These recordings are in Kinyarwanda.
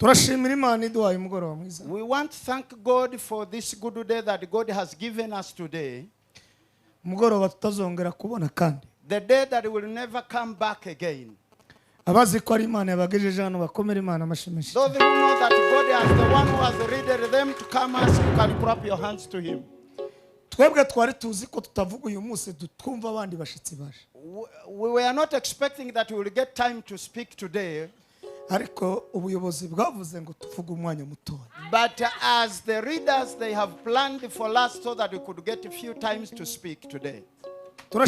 We want to thank God for this good day that God has given us today. The day that will never come back again. Those who know that God is the one who has readied them to come us, you can clap your hands to Him. We were not expecting that we will get time to speak today. But as the readers, they have planned for us so that we could get a few times to speak today. We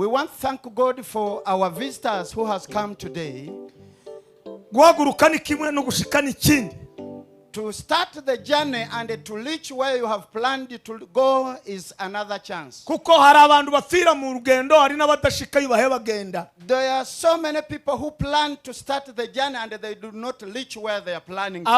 want to thank God for our visitors who has come today. To start the journey and to reach where you have planned to go is another chance. There are so many people who plan to start the journey and they do not reach where they are planning to.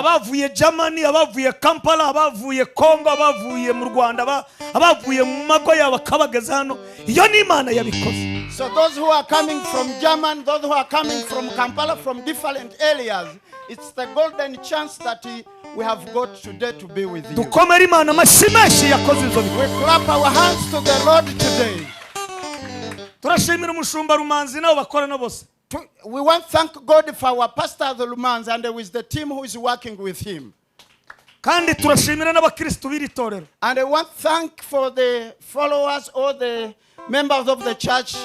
So those who are coming from Germany, those who are coming from Kampala, from different areas, it's the golden chance that we have got today to be with you. We clap our hands to the Lord today. We want to thank God for our pastor the Lumans and with the team who is working with him. And I want to thank for the followers or the members of the church.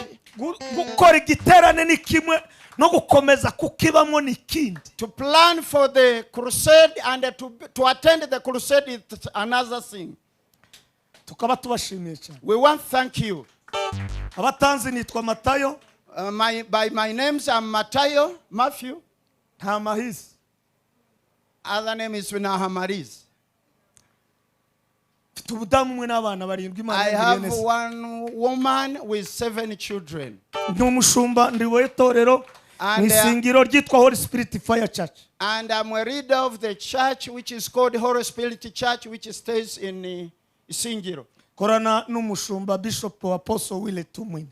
To plan for the crusade and to attend the crusade is another thing. We want to thank you. By my names, I'm Mathayo Ndamahizi. Other name is Ndamahizi. I have one woman with 7 children. And I'm a leader of the church which is called Holy Spirit Church, which stays in Isingiro.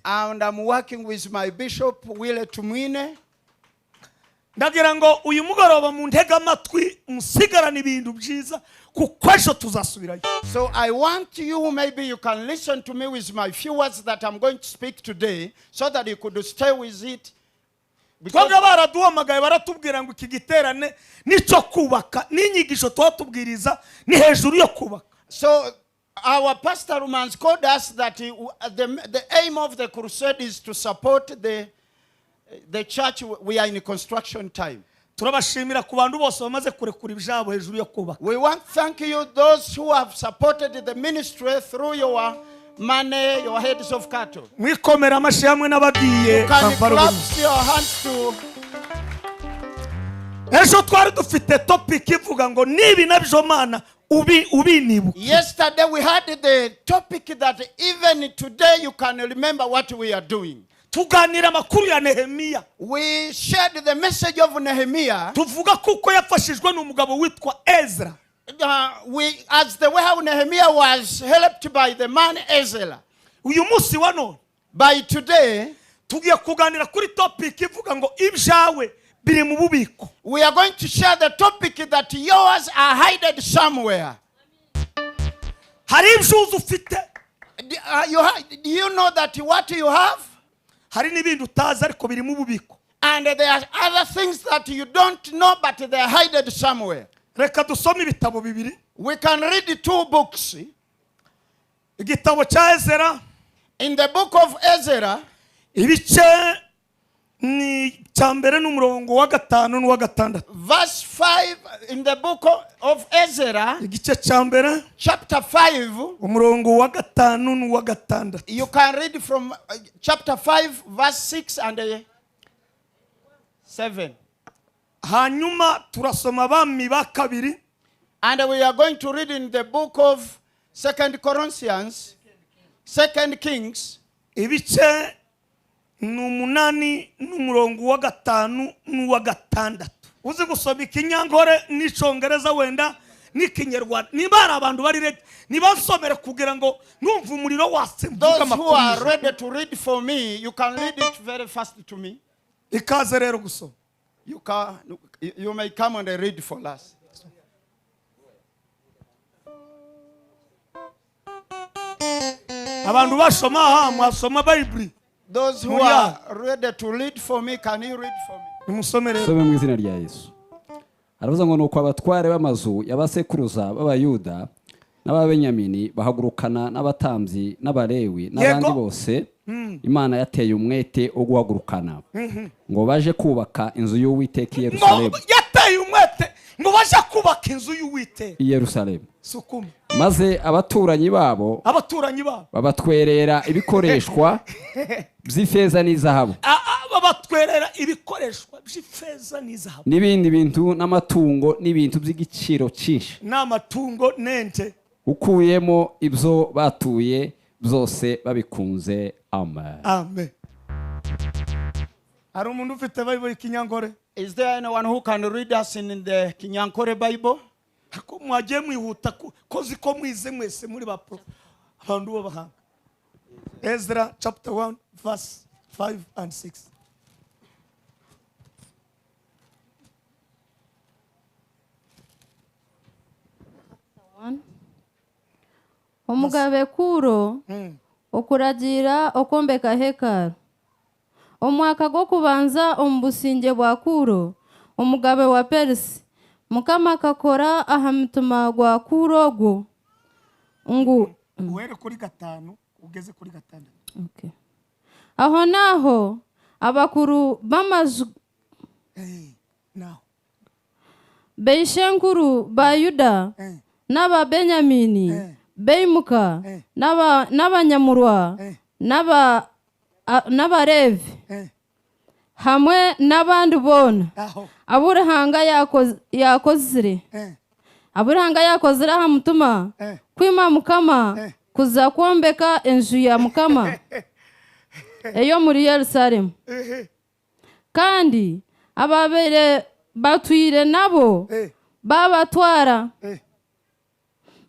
And I'm working with my bishop Wile Tumwine. So I want you, maybe you can listen to me with my few words that I'm going to speak today, so that you could stay with it. So our pastor Romans called us that the aim of the crusade is to support the church. We are in construction time. We want to thank you, those who have supported the ministry through your money, your heads of cattle. You can clap your hands to. Yesterday we had the topic that even today you can remember what we are doing. We shared the message of Nehemiah. As the way how Nehemiah was helped by the man Ezra. By today, we are going to share the topic that yours are hidden somewhere. Do you know that what you have? And there are other things that you don't know, but they are hidden somewhere. We can read 2 books. In the book of Ezra, verse 5, in the book of Ezra, chapter 5, you can read from chapter 5, verse 6 and 7. And we are going to read in the book of 2 Corinthians, 2 Kings, uzi gusoma ikinyankore n'icongereza wenda n'ikinyarwanda niba abantu bari nibansomere kugira ngo numva umuriro watse mvuga makuru. Those who are ready to read for me, you can read it very fast to me. Ikaze rero gusoma. you may come and read for us. Abantu basoma mwasoma Bible. Those who are ready to read for me, can you read for me? Nimusomere. Some mu izina rya Yesu. Aravuze ngo nuko abatware b'amazu y'abasekuruza b'abayuda n'ababenyamini bahagurukana n'abatambyi n'abalewi n'abandi bose Imana yateye umwete wo guhagurukana ngo baje kubaka inzu y'Uwiteka i Yerusalemu. Yateye umwete ngo baje kubaka inzu y'Uwiteka i Yerusalemu. Sukuma. Maze abaturanyi babo babatwerera ibikoreshwa by'ifeza n'izahabu. Babatwerera ibikoreshwa by'ifeza n'izahabu. N'ibindi bintu n'amatungo n'ibintu by'igiciro cyinshi. N'amatungo nente. Ukuyemo ibyo batuye byose babikunze. Amen. Amen. Hari umuntu ufite Bible Kinyankore? Is there anyone who can read us in the Kinyankore Bible? Ako mwagiye mwihuta kozi ko mwize mwese muri bapro abantu b'abahanga. Ezra chapter 1 verse 5 and 6. Omugabe kuro okuragira okombeka hekalu. Omwaka gwo kubanza omubusinge bwa kuro omugabe wa Perisi Mukama kakora aha mutuma gwa kuro ogwo ngu uhere kuri 5 ugeze kuri 6. Okay. Aho naho abakuru bamazu now Beishenkuru ba Yuda n'aba Benyamini Beimuka n'abanyamurwa n'abarevi hamwe n'abandi bona aburahanga yakozire aha mutuma kwima Mukama kuza kwombeka enju ya Mukama eyo muri Yerusalemu kandi ababere batwire nabo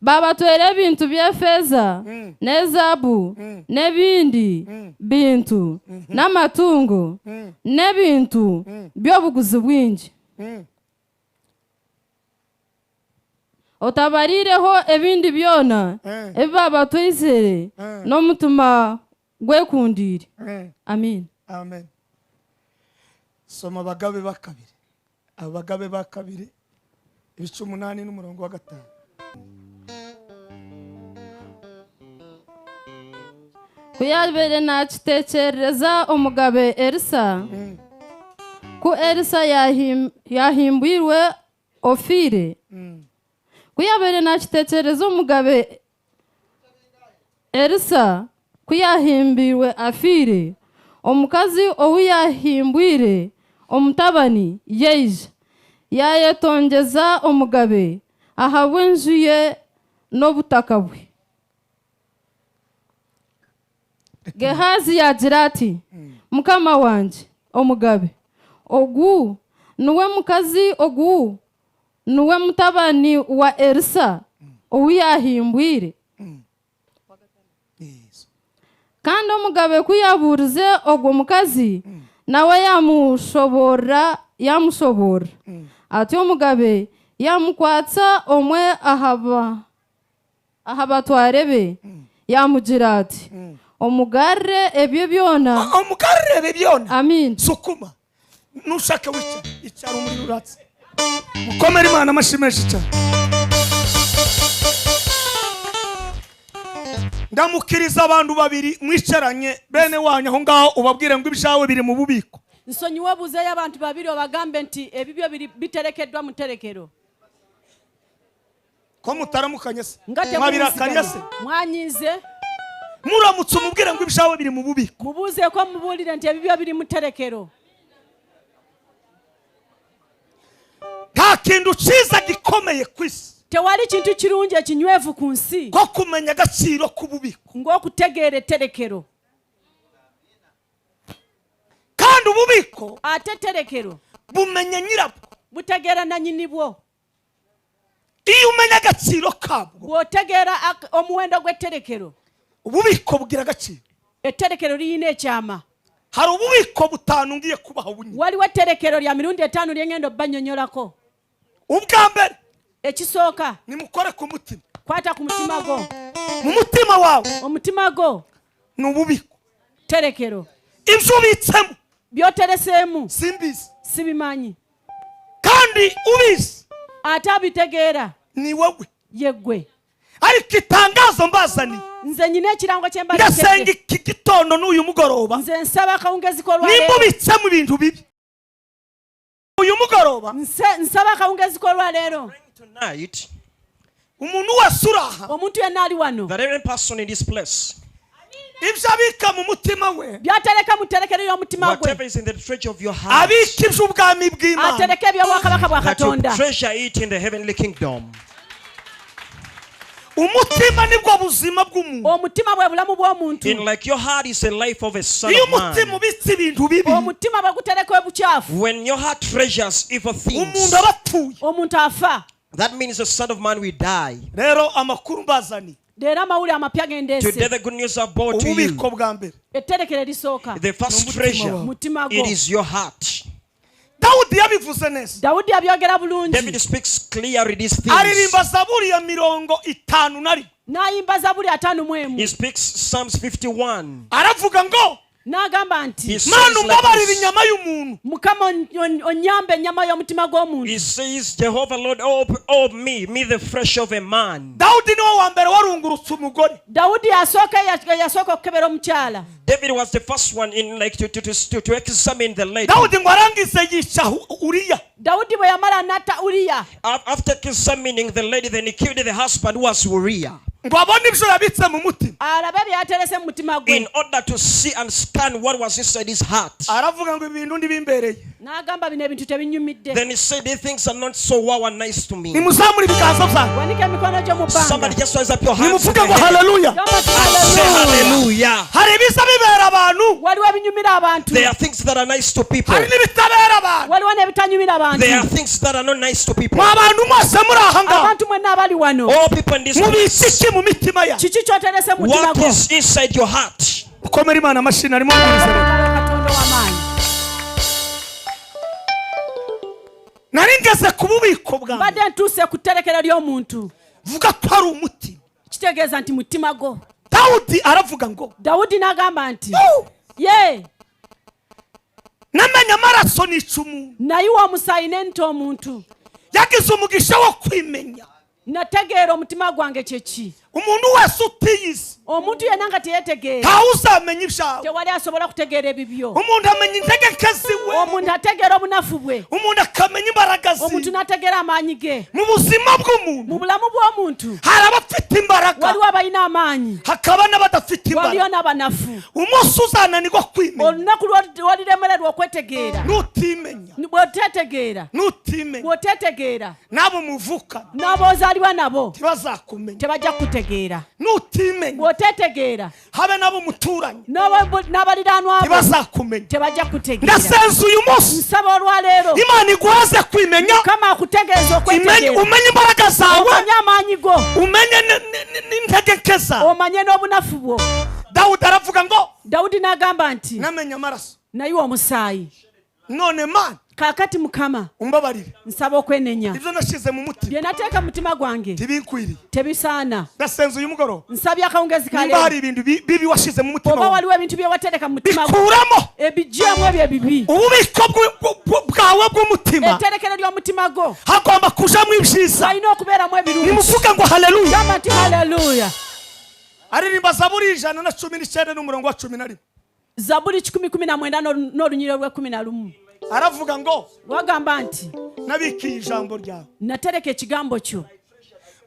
babatwere bintu bya feza nezabu nebindi bintu n'amatungo nebintu byobuguzi bwingi otabarireho ebindi byona ebibabatwizere n'omutuma gwekundire. Amen. Amen. Soma Abagabe ba kabiri. Abagabe ba kabiri 8 n'umurongo wa 5. Kuyabere nakitekereza omugabe Elisa ku Elisa yahimbirwe ofire. Kuyabere nakitekereza omugabe Elisa kuyahimbirwe afire omukazi owiyahimbwire omutabani yeija yayetongeza omugabe ahabwe enju ye n'obutaka bwe. Gehazi yagira ati Mukama wanje omugabe ogu nuwe mukazi ogu nuwe mutabani wa Elisa owiyahimbwire. Kandi omugabe kuyaburize ogwo mukazi nawe yamushobora ati omugabe yamukwatsa omwe ahabatware be yamugira ati omugarre ebyo byona. Amen. Sukuma nushaka wica icyaro muri ruratse mukomere Imana amashimeshi cyane. Ndamukiriza abantu babiri mwicaranye bene wanyu aho ngaho ubabwire ngo ibishawe biri mu bubiko. Nsonyi wabuze y'abantu babiri obagambe nti ebibyo biterekeddwa mu terekero. Ko mutaramukanye se mwabirakanye se mwanyize muramutse umubwire ngo ibishawe biri mu bubiko. Mubuze ko mubulire nti ebibyo biri mu terekero. Nta kintu cyiza gikomeye kwisi tewali kintu kirungi ekinywevu ku nsi ko kumenya agaciro k'ububiko ng'okutegeera etterekero. kandi ububiko ate etterekero bumenya nyirabwo butegeera na nyinibwo. iyo umenya agaciro kabwo bw'otegeera omuwendo gw'etterekero ububiko bugira agaciro. Etterekero liyina ekyama. hari ububiko butanu ngiye kubaho bunye. waliwo etterekero lya mirundi 5 lyengendo banyonyolako. Ubwa mbere ekisooka nimukore ku mutima. kwata ku mutima go. Mu mutima wawe omutima go n'ububiko. terekero Ibyo ubitsemo byotereseemu simbizi sibimanyi kandi ubizi atabitegeera ni wowe yeggwe. ariko itangazo mbazaniye nze nyina ekirango ndasenga iki gitondo n'uyu mugoroba nze nsaba akawungezi k'olwaleero nimba ubitsemo ibintu bibi uyu mugoroba nsaba akawungezi k'olwaleero tonight umuntu wese uri aha omuntu yenna ali wano that every person in this place, ibyo abika mu mutima we byatereka mu tterekero y'omutima gwe whatever is in the treasure of your heart, abika iby'ubwami bw'Imana atereka eby'obwakabaka bwa that you Katonda. treasure it in the heavenly kingdom. umutima nibwo buzima bw'umuntu omutima bwe bulamu bw'omuntu. In like your heart is the life of a son iyo of man. umutima ubitse ibintu bibi omutima bwe gutereka ebukyafu When your heart treasures evil things, umuntu aba apfuye. omuntu afa. that means the son of man will die. rero amakuru mbazaniye leero amawulire amapya Today gendeese. the good news are brought to you. ububiko bwa mbere etterekero erisooka The first treasure, mutima it gwo. is your heart. Dawudi yabivuze neza dawudi abyogera bulungi. David speaks clearly these things. aririmba zaburi ya 51 n'ayimba zabuli 5 He speaks Psalms 51. aravuga ngo n'agamba He nti says mana like umbabarira this. inyama y'umuntu mukama onyambe ennyama y'omutima gw'omuntu. He says, Jehovah Lord, oh me the flesh of a man. Dawudi niwe wa mbere warungurutse umugore dawudi yasooka okukebera omukyala. David was the first one in like to examine the lady. Dawudi ngo arangize yica Uriya dawudi bwe yamala natta uriya. After examining the lady, then he killed the husband who was Uriah, ngo abone ibyo yabitse mu mutima alabe byaterese mu mutima gwe. in order to see and scan what was inside his heart. aravuga ngo ibintu ndibimbereye n'agamba bino ebintu tebinyumidde. Then he said, these things are not so wow and nice to me. nimuzamure ibiganza byanyu wanika emikono gyo mu bbanga. Somebody just raise up your hands nimuvuge in the ngo heaven haleluya Gamba ti and say hallelujah. hallelujah. hari ibiza bibera abantu waliwo ebinyumira abantu. There are things that are nice to people. hari n'ibitabera abantu waliwo n'ebitanyumira abantu. There are things that are not nice to people. mwa bantu mwese muri aha ngaha abantu mwenna abali wano. All people in this place, mubiki mu mitima ya kiki kyoterese mu mutima what gwo. is inside your heart? ukomere Imana amashini arimo kubwiriza Katonda w'amaanyi. nari ngeze ku bubiko bwanjye mbadde ntuuse ku tterekero ly'omuntu. vuga ko ari umutima kitegeeza nti mutima gwo. Dawudi aravuga ngo dawudi n'agamba nti ye namenya amaraso nica umuntu nayiwa omusaayi n'enta omuntu. yagize umugisha wo kwimenya nategeera omutima gwange kyeki. umuntu wese utiyizi omuntu yenna nga teyetegeera ntawe uzamenya ibyawe tewali asobola kutegeera ebibyo. umuntu amenya integeke ziwe omuntu ategeera obunafu bwe. umuntu akamenya imbaraga omuntu ziwe n'ategeera amaanyi ge. mu buzima bw'umuntu mu bulamu bw'omuntu hari abafite imbaraga waliwo abalina amaanyi hakaba n'abadafite waliyo imbaraga n'abanafu. umunsi uzananirwa kwimenya olunaku lwoliremererwa okwetegeera. nutimenya bw'otetegeera nutimenya bw'otetegeera n'abo muvukana n'aboozaalibwa nabo ntibazakumenya tebajja kukutegeera. nutimenya bw'otetegeera habe n'abo muturanye n'abaliraanwa bo ntibazakumenya tebajja kutegeera. ndasenze uyu munsi nsaba olwaleero Imana iguhaze kwimenya mukama akutegeeza okwetegeera. umenye imbaraga zawe omanye amaanyi go. umenye n'integeke zawe omanye n'obunafu bwo. Dawudi aravuga ngo dawudi n'agamba nti namenya amaraso nayiwa omusaayi. none Mana kaakati mukama umbabarire nsaba okwenenya. ibyo nashyize mu mutima bye nateeka mu mutima gwange ntibinkwiriye tebisaana. ndasenze uyu mugoroba nsabye akawungezi ka nimba hari leero. ibintu bibi washyize mu mutima oba wawe waliwo ebintu bye watereka mu mutima gwo bikuramo ebijjamu ebyo ebibi. ububiko bwawe bw'umutima etterekero ly'omutima gwo hagomba kujamo ibyiza alina okubeeramu ebirungi. nimuvuge ngo haleluya gamba nti haleluya. aririmba zaburi 119 n'umurongo wa 11 zabuli 119 n'olunyiriro lw'11 aravuga ngo wagamba nti nabikiye ijambo ryawe natereka ekigambo kyo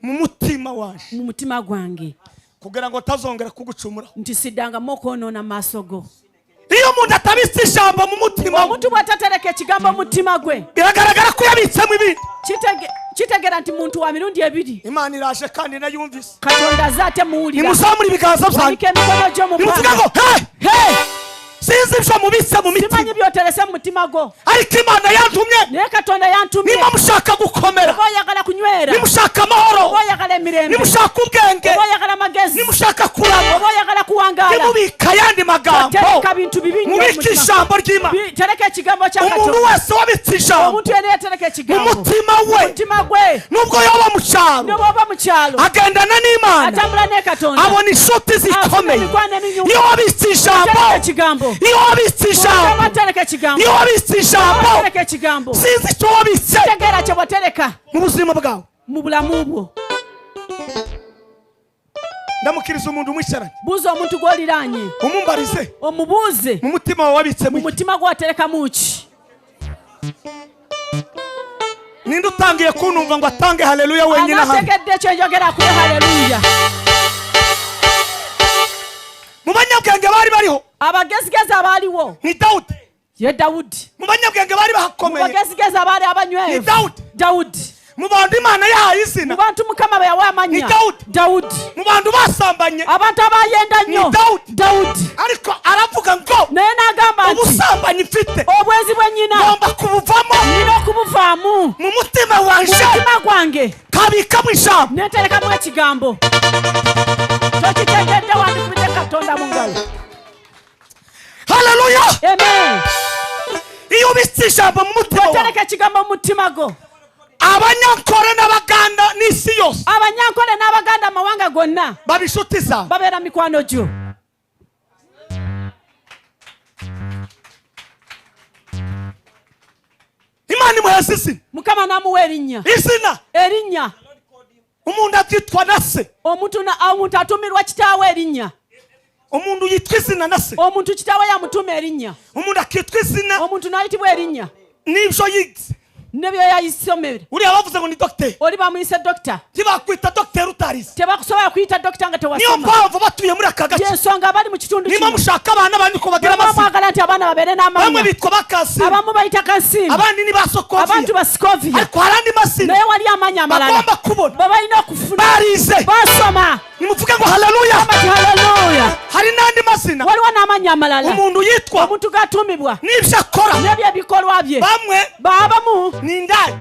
mu mutima wanje mu mutima gwange kugira ngo tazongera kugucumura nti siddangamu okwonoona mu maaso go. iyo umuntu atabitse ijambo mu mutima omuntu bw'atatereka ekigambo mu mutima gwe biragaragara ko yabitsemo ibindi kitegeera nti muntu wa mirundi ebiri. Imana iraje kandi nayumvise katonda aze ate muwulira. nimuzamure ibiganza byanyu wanika emikono gyo mu nimuvuge bbanga. ngo hey sinzi ibyo mubitse mu mitima simanyi byoterese mu mutima gwo ariko Imana yantumye naye katonda yantumye. niba mushaka gukomera oba oyagala kunywera nimushaka amahoro oba oyagala emirembe nimushaka ubwenge oba oyagala amagezi nimushaka kurama oba oyagala kuwa wangala Mubika yandi magambo. tereka bintu bibi Mubika ijambo ry'Imana. tereka ikigambo cya Umuntu Katonda wese wabitse ijambo. umuntu yene tereka ikigambo Umutima we. umutima gwe Nubwo yoba mu cyaro. no baba mu cyalo Agendana n'Imana. atambula ne Katonda Abona inshuti zikomeye. Iyo wabitse ijambo. Iyo wabitse ijambo. tereka ikigambo Iyo wabitse ijambo. tereka ikigambo Sinzi icyo wabitse. tegera cyo botereka Mu buzima bwawe. mu bulamu bwo Ndamukiriza umuntu mwisharanye. buzo omuntu gwoliranye Umumbarize. omubuze Mu mutima wawe wabitse mu mutima gwatereka muki Ninde utangiye kunumva ngo atange haleluya wenyine hano. anategedde cyo njogera kuri haleluya Mu banyabwenge bari bariho. abagezigeza abaliwo Ni Dawudi. ye Dawudi Mu banyabwenge bari bahakomeye. abagezigeza abali Ni abanywevu Dawudi. Mu bantu Imana yahaye mu izina. bantu mukama bayawa amanya Ni Dawudi. Dawudi Mu bantu basambanye. abantu abayenda nnyo Ni Dawudi. Dawudi Ariko aravuga ngo naye n'agamba nti ubusambanyi mfite obwezi bwennyina ngomba kubuvamo nina okubuvaamu mu mutima mu wanje mutima gwange kabikamu ijambo. neterekamu ekigambo tokitegedde wandikubidde Katonda mu ngalo Haleluya. amen Iyo ubitse ijambo mu mutima wawe. otereka ekigambo mu mutima go Abanyankore n'Abaganda n'isi yose abanyankole n'abaganda amawanga gonna babishuti zawe. babeera mikwano gyo Imana imuheza izina. mukama n'amuwa erinnya Umuntu abyitwa na se. omuntu atumirwa kitaawe erinnya Umuntu yitwa izina na se. omuntu kitaawe yamutuma erinnya Umuntu akitwa izina omuntu n'ayitibwa erinnya n'ibyo yize. nebyo yayisomere Uriya bavuze ngo ni dogiteri. oli bamuyise dokita Ntibakwita dogiteri utarize. tebakusobola kuyita dokita nga Niyo tewasoma mpamvu batuye muri aka gace. yensonga abali mu kitundu Niba kino mushaka abana banyu ko bagira amazina. mwagala nti abaana babeere Bamwe n'amanya bitwa bakasi. abamu bayita kansimu Abandi ni ba abantu Sokovia. basikoviya Ariko hari andi mazina naye wali amanya amalala bagomba kubona. babalina okufuna Barize. basoma Nimuvuge ngo haleluya. bati haleluya Hari n'andi mazina waliwo n'amanya amalala umuntu yitwa omuntu gatumibwa n'ibyo akora. n'ebyo ebikolwa bye Bamwe babamu ni indaya.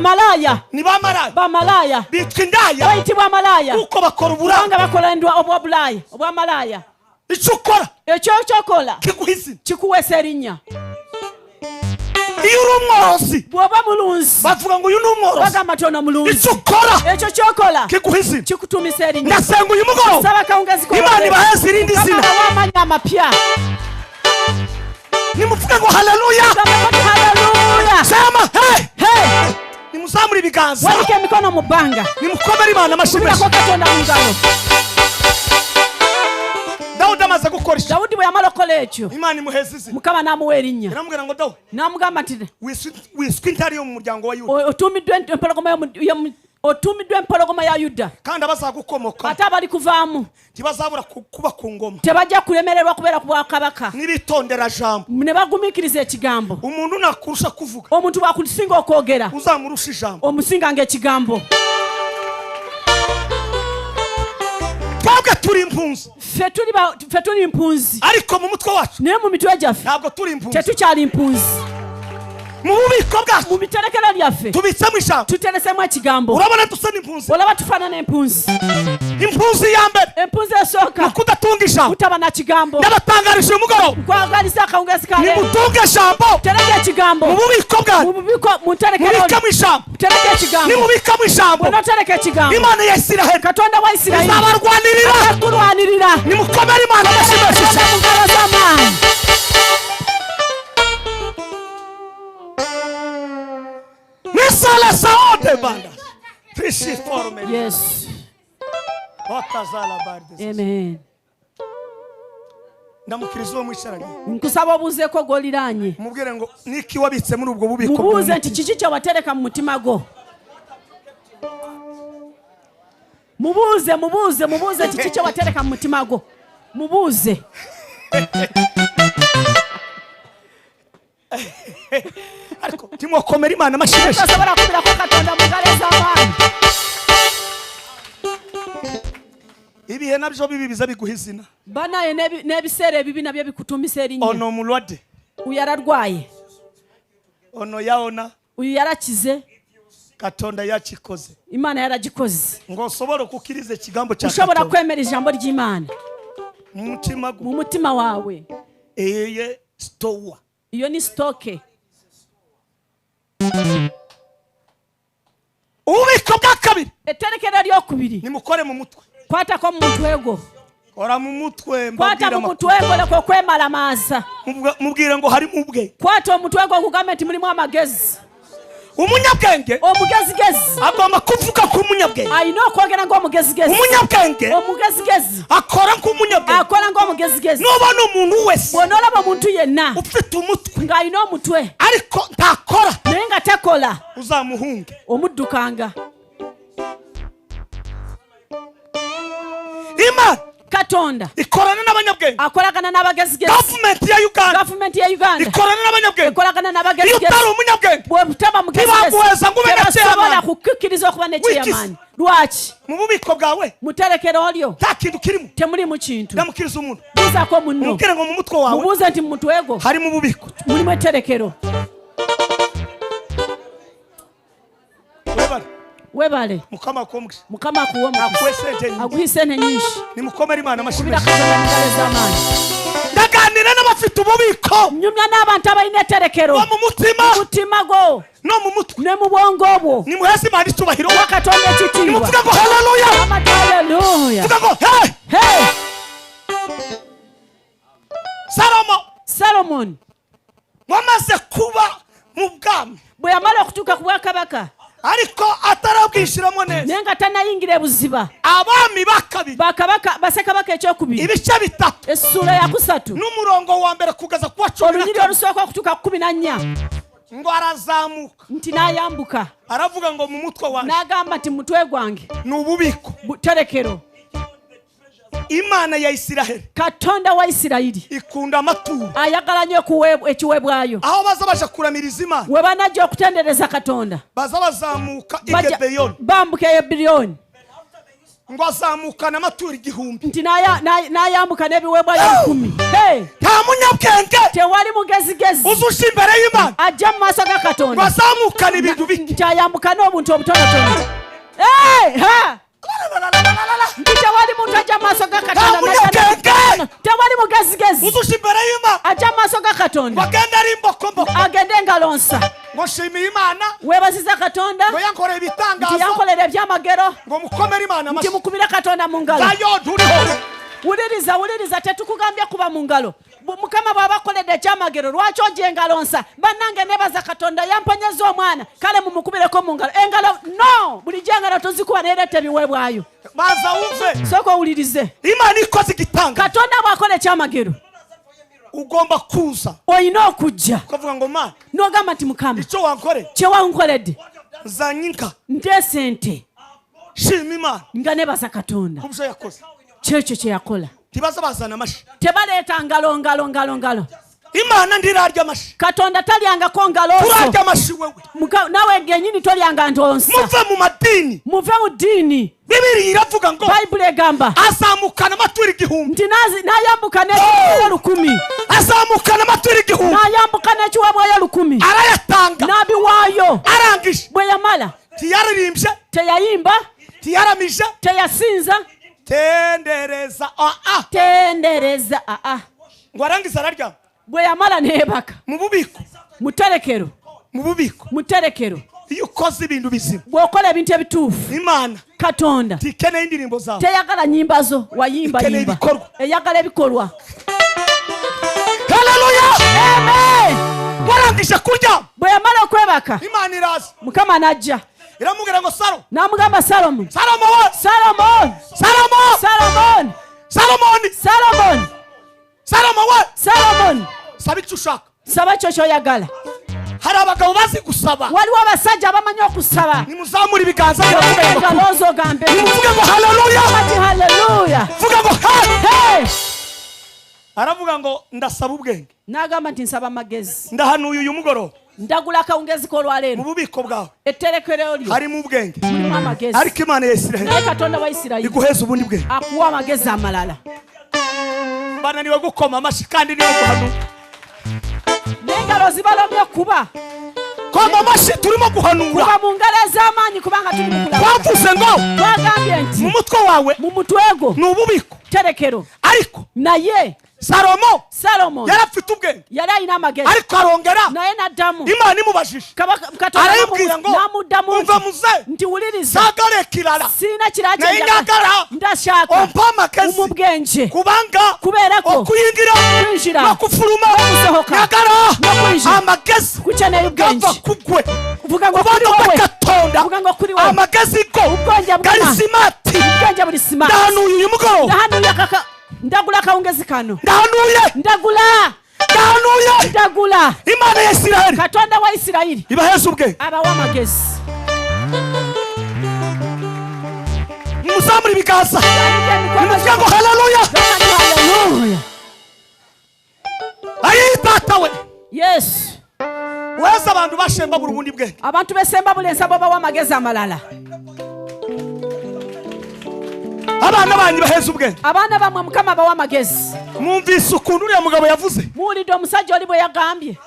malaya Ni bamaraya. bamalaya Bitwa indaya bayitibwa malaya kuko bakora uburanga. kubanga bakola obwabulaya obwamalaya Icyo ukora ekyo kyokola kiguha izina. kikuweesa erinnya Iyo uri umworozi bw'oba mulunzi bavuga ngo uyu ni umworozi. bagamba ti ono mulunzi Icyo ukora ekyo kyokola kiguha izina. kikutumisa erinnya Ndasenga uyu mugoroba saba kawungezi Imana ibaheze irindi zina. wamanya amapya Nimuvuge ngo haleluya. haleluya Sema hey. hey Nimuzamure ibiganza. walika emikono mu bbanga Nimukomere Imana amashyi menshi. kubirako Katonda mu ngalo Dawudi amaze gukora iki? Dawudi bwe yamala okukola ekyo Imana imuheza izina. mukama n'amuwa erinnya Iramubwira ngo Dawudi n'amugamba nti wiswe intare yo mu muryango wa Yuda. otumiddwa empologoma ya Yuda Kandi abazagukomoka ate abali kuvaamu ntibazabura kuba ku ngoma. tebajja kulemererwa kubeera ku bwakabaka Nibitondera jambo. ne bagumiikiriza ekigambo Umuntu nakurusha kuvuga omuntu bwakusinga okwogera uzamurusha ijambo. omusinga ng'ekigambo Twebwe turi impunzi ffe tuli mpunzi ariko mu mutwe wacu naye mu mitwe gyaffe ntabwo turi impunzi. tetukyali mpunzi Mu bubiko bwacu mu biterekero lyaffe tubitsemo ijambo. tuteresemu ekigambo Urabona dusa n'impunzi. olaba tufaanana empunzi Impunzi ya mbere empunzi esooka kudatunga ijambo. kutaba na kigambo Ndabatangarije umugoroba kwagaliza akawungezi kale nimutunge ijambo. tereka ekigambo Mu bubiko bwacu mububiko munterekero mubikamo ijambo. tereka ekigambo Nimubikamo ijambo bw'onotereka ekigambo Imana ya Isiraheli katonda wa isirayiri izabarwanirira. akulwanirira Nimukomere Imana amashyi menshi Katonda mu ngalo z'amaanyi Misale saode banda. Fishi forme. yes Otazala bardes. amen Ndamukiriza uwo mwisharanye. nkusaba obuuzeeko gw'oliraanye Mubwire ngo niki wabitse muri ubwo bubiko. mubuuze nti kiki kyewatereka mu mutima gwo mubuuze kiki kyewatereka mu mutima gwo mubuuze Ariko timwokomera Imana amashyi menshi. tosobola kubirako Katonda mu ngalo z'amaanyi Ibihe nabyo bibi biza biguha izina. banaye n'ebiseera ebibi nabyo bikutumisa erinnya Ono mulwadde. uyu yararwaye Ono yaona uyu yarakize Katonda yakikoze. imana yaragikoze Ngo osobole okukiriza ekigambo kya ushobora Katonda. kwemera ijambo ry'imana mu mutima wawe. Eye store. Iyo ni stoke. Ububiko bwa kabiri. Etterekero ly'okubiri. Nimukore mu mutwe. Kwatako mu mutwe gwo. Kora mu mutwe kwata mu mutwe gwo leko kwemala maasa. Mubwire ngo hari mu bwe. Kwata omutwe gwo kugambe nti mulimu amagezi. Umunyabwenge omugezigezi agomba kuvuga ku munyabwenge. Ayina okwogera ngo omugezigezi. Umunyabwenge omugezigezi akora nk'umunyabwenge. Akora ngo omugezigezi. Nobona umuntu wese bonolaba omuntu yenna ufite umutwe nga ayina omutwe ariko ntakora naye nga takola uzamuhunge omuddukanga. Imana Katonda ikorana n'abanyabwenge. Akolagana n'abagezigezi. Government ya Uganda ikorana n'abanyabwenge. Ikolagana n'abagezigezi. Iyo utari umunyabwenge bw'otaba mugezigezi ntibaguheza ngo ube tebasobola kukkiriza okuba ne chairman. Lwaki? Mu bubiko bwawe muterekero olyo nta kintu kirimo. Temuli mu kintu. Ndamukiriza umuntu Buzaako munno. mubwire ngo mu mutwe wawe mubuuze nti mu mutwe gwo hari mu bubiko mulimu etterekero. Webale Mukama akombwe. Mukama akuwe aguhise ne nyinshi. Nimukomere Imana amashyi. Ndaganira n'abafite ububiko. Nyumya n'abantu abalina etterekero. Mu mutima. Mutima go. No mu mutwe. Ne mu bwongo bwo. Nimuheze Imana icyubahiro. Wakatonda ekitiibwa. Nimuvuga ngo haleluya. Haleluya. Vuga ngo hey. Solomon wamaze kuba mu bwami bwe yamala okutuuka ku bwakabaka ariko atarabwishiramo neza naye tanayingira ebuziba. Abami bakabiri bakabaka basekabaka ekyokubiri ibice bitatu essula ya kusatu n'umurongo wa mbere kugeza kuwa 10 olunyiri olusooka okutuuka ku 14 ngo arazamuka nti n'ayambuka aravuga ngo mu mutwe wanjye n'agamba nti mutwe gwange ni ububiko buterekero. Imana ya Isiraheli Katonda wa Isirayiri ikunda amaturo ayagala nnyo ekiweebwayo. aho baza baje kuramiriza Imana we banajja okutendereza Katonda baza bazamuka Igebeyoni bambuka Ebiriyoni ngo azamukana amaturo 1000 nti n'ayambuka n'ebiweebwayo 1000. nta munyabwenge tewali mugezigezi uzusha imbere y'Imana ajja mu maaso ga Katonda bazamukana ibintu bike nti ayambuka n'obuntu obutonotono. Tewali muntu ajja mu maaso ga Katonda. Tewali mugezigezi uzusha imbere y'Imana ajja mu maaso ga Katonda bagenda ari mbokomboko agende engalo nsa. ngo shimiye Imana weebaziza Katonda ngo yankoreye ibitangazo nti yankolera ebyamagero ngo mukomere Imana nti amashyi. mukubire Katonda mu ngalo. Zayo turiho wuliriza tetukugambye kuba mu ngalo. Mukama bw'aba akoledde ekyamagero lwaki ojja engalo nsa. Bannange nebaza Katonda yamponyeza omwana kale mumukubireko mu ngalo. Engalo no bulijjo engalo tozikuba neereeta ebiweebwayo. baza wumve sooka owulirize Imana ikoze igitanga. Katonda bw'akola ekyamagero ugomba kuza olina okujja ukavuga ngo Mana n'ogamba nti Mukama icyo wankore kye wankoledde zanyinka nteese nte shima Imana nga nebaza Katonda kubyo yakoze kyekyo kye yakola. tibaza bazana amashyi. Tebaleeta ngalo. Imana ndirarya amashyi. Katonda talyangako ngalo nso. Turarya amashyi wewe. Nawe genyini tolyanga ntonsa. Muve mu madini. Muve mu dini. Bibiri iravuga ngo Bible egamba azamukana amaturo 1000. nti n'ayambuka n'ekiweebwayo 1000. Azamukana amaturo 1000. N'ayambuka n'ekiweebwayo 1000. Arayatanga. N'abiwaayo. Arangije. Bwe yamala. Tiyaririmbye. Teyayimba. Tiyaramije. Teyasinza. Tendereza tendereza ngo arangiza ararya. Bwe yamala neebaka mu bubiko muterekero muterekero iyo ukoze ibintu bizima bw'okola ebintu ebituufu Imana Katonda tikeneye indirimbo zawe teyagala nyimba zo wayimba eyagala ebikolwa. Haleluya. Amen. Warangije kurya bwe yamala okwebaka Imana iraza Mukama najja iramubwira ngo Salomo n'amugamba Solomon saba icyo ushaka. saba icyo kyoyagala. Hari abagabo bazi gusaba. Waliwo abasajja abamanyi okusaba. Nimuzamura ibiganza engalozo ogambe nimuvuge ngo haleluya. Haleluya. Vuga ngo hey. Aravuga ngo ndasaba ubwenge. N'agamba nti nsaba amagezi. Ndahanuye uyu mugoroba. Ndagula akawungezi k'olwaleero. Mu bubiko bwawe etterekero lyo harimo ubwenge. Mulimu amagezi. Ariko Imana ya Isirayeli naye Katonda wa Isirayeli iguheza ubundi bwenge. akuwa amagezi amalala. Bananiwe gukoma amashyi kandi niyo guhanura. N'engalo zibalomye kuba koma amashyi turimo guhanura. kuba mu ngalo ez'amaanyi kubanga tuli mu kulaba. Bavuze ngo twagambye nti mu mutwe wawe mu mutwego ni ububiko terekero ariko naye Salomo yarafite ubwenge yari ayina amagezi ariko arongera naye naddamu Imana imubajije arayibwira ngo umva muze nti wuliriza sagale kirala sirina kirake naye njagala ndashaka ompa amakezi umubwenge kubanga kuberako okuyingira kwinjira no kufuluma gusohoka njagala no kwinjira amagezi kukeneye ubwenge gava kugwe uvuga ngo kubanga kuri wowe Katonda uvuga ngo kuri wowe amagezi go ubwenge gali simati ubwenge buri simati ndahanuye uyu mugoroba ndahanuye kaka ndagula kawungezi kano ndahanuye ndagula Imana ya Isirayeli Katonda wa Isirayeli ibaheza ubwenge abawa amagezi muzamura ibiganza nimuvuga ngo haleluya ayitatawe Yesu weza abantu bashemba burubundi bwenge abantu besemba bulensa bo bawa amagezi amalala abana banyu baheza ubwenge abana bamwe mukama bawa amagezi mwumvise ukuntu uriya mugabo yavuze muwulidde omusajja oli bwe yagambye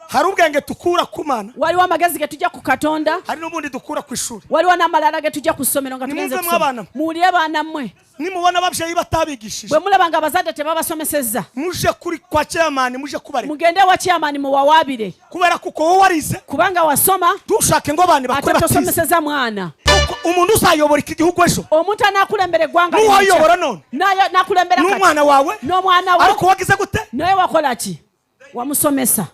hari ubwenge tukura ku Mana waliwo amagezi ge tujja ku Katonda hari n'ubundi dukura ku ishuri waliwo n'amalala ge tujja ku ssomero nga tugenze kusoma muwulire baana mmwe nimubona ababyeyi batabigishije bwe mulaba nga abazadde tebabasomesezza muje kuri kwa chairman muje kubareka mugende wa chairman muwawaabire kubera kuko wowe warize kubanga wasoma dushake ngo abana bakore batize atosomeseza mwana umuntu uzayobora iki gihugu ejo omuntu anakulembera eggwanga n'uwayobora none nayo nakulembera kati n'umwana wawe n'omwana wawe ariko wagize gute naye wakola ki wamusomesa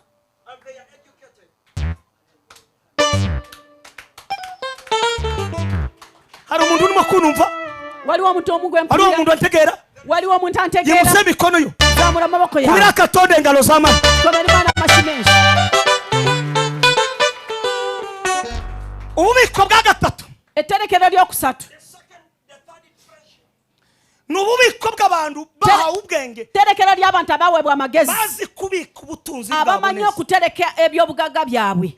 hari umuntu urimo kunumva waliwo omuntu omu gwe hari umuntu antegera waliwo omuntu antegeera yimuse mikono yo zamula amaboko yawe kubira Katonda engalo z'amani komera Imana amashyi menshi ububiko bwa gatatu etterekero lyokusatu n'ububiko bw'abantu bahawe ubwenge etterekero ly'abantu abaweebwa amagezi bazi kubika ubutunzi abamanyi okutereka ebyobugagga byabwe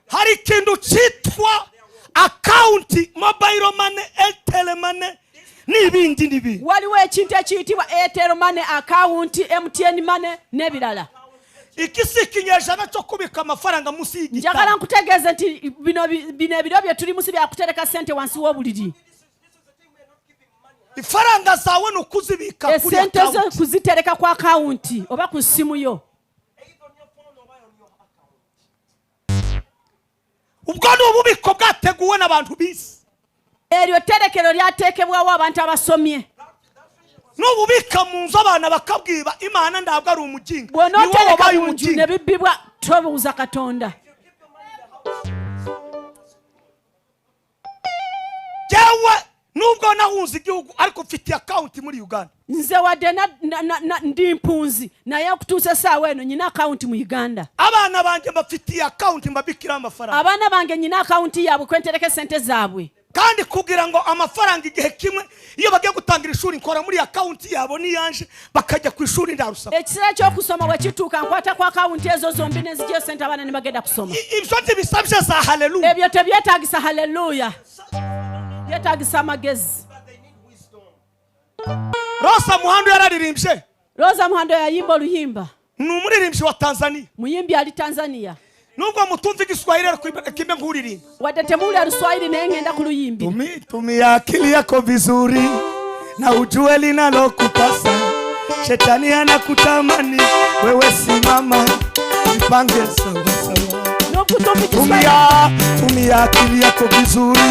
hari ikintu cyitwa akawunti mobile money airtel money n'ibindi waliwo ekintu ekiyitibwa airtel money akawunti MTN money n'ebirala iki si ikinyejana cyo kubika amafaranga munsi y'igitabo njagala nkutegeeze nti bino ebiro bye tuli munsi byakutereka sente wansi w'obuliri ifaranga zawe n'ukuzibika kuri esente zo akawunti kuzitereka ku akawunti oba ku simu yo ubwo ni ububiko bwateguwe n'abantu bisi eryo tterekero lyateekebwawo abantu abasomye n'ububika mu nzu abana bakabwiba Imana ntabwo ari umuginga bw'onootereka mu nju ne bibbibwa tobuuza Katonda jewe nubwo nahunze igihugu ariko mfitiye akawunti muri Uganda nze wadde ndi mpunzi naye okutuusa essaawa eno nyina akawunti mu Uganda abana banjye mbafitiye akawunti mbabikira amafaranga abaana bange nyina akawunti yaabwe kwentereka sente zaabwe kandi kugira ngo amafaranga igihe kimwe iyo bagiye gutangira ishuri nkora muri akawunti yabo niyanje bakajya ku ishuri ndarusaba ekiseera ky'okusoma bwe kituuka nkwata ku akawunti ezo zombi nezigiye sente abaana ne bagenda kusoma ibyo ntibisabye za haleluya ebyo tebyetaagisa haleluya byetaagisa amagezi Rosa Muhando yararirimbye Rosa Muhando yayimba oluyimba ni umuririmbyi wa Tanzania muyimbi ali Tanzania nubwo mutumva igiswahili ariko kimbe nk'uririmba wadde temuwulira Luswahili naye ngenda kuluyimbi tumia akili yako vizuri na ujue linalokupasa shetani anakutamani wewe simama jipange sawa sawa tumia akili yako vizuri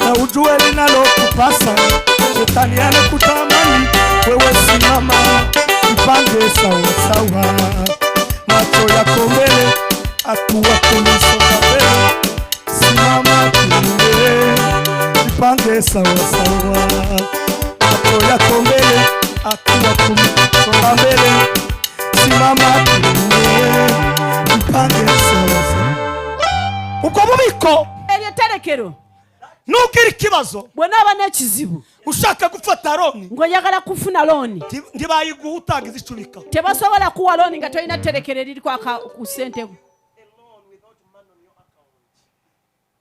na ujue linalokupasa shetani anakutamani wewe simama jipange sawa sawa macho yako mbele hatua kunisonga mbele simama mbele jipange sawa sawa macho yako mbele hatua kunisonga mbele simama mbele jipange sawa sawa uko bubiko eryo tterekero nugira ikibazo bw'onaaba n'ekizibu ushaka gufata looni ng'oyagala kufuna looni ntibayiguha utangiza icubika tebasobola kuwa looni nga tolina tterekero eririku ku ssente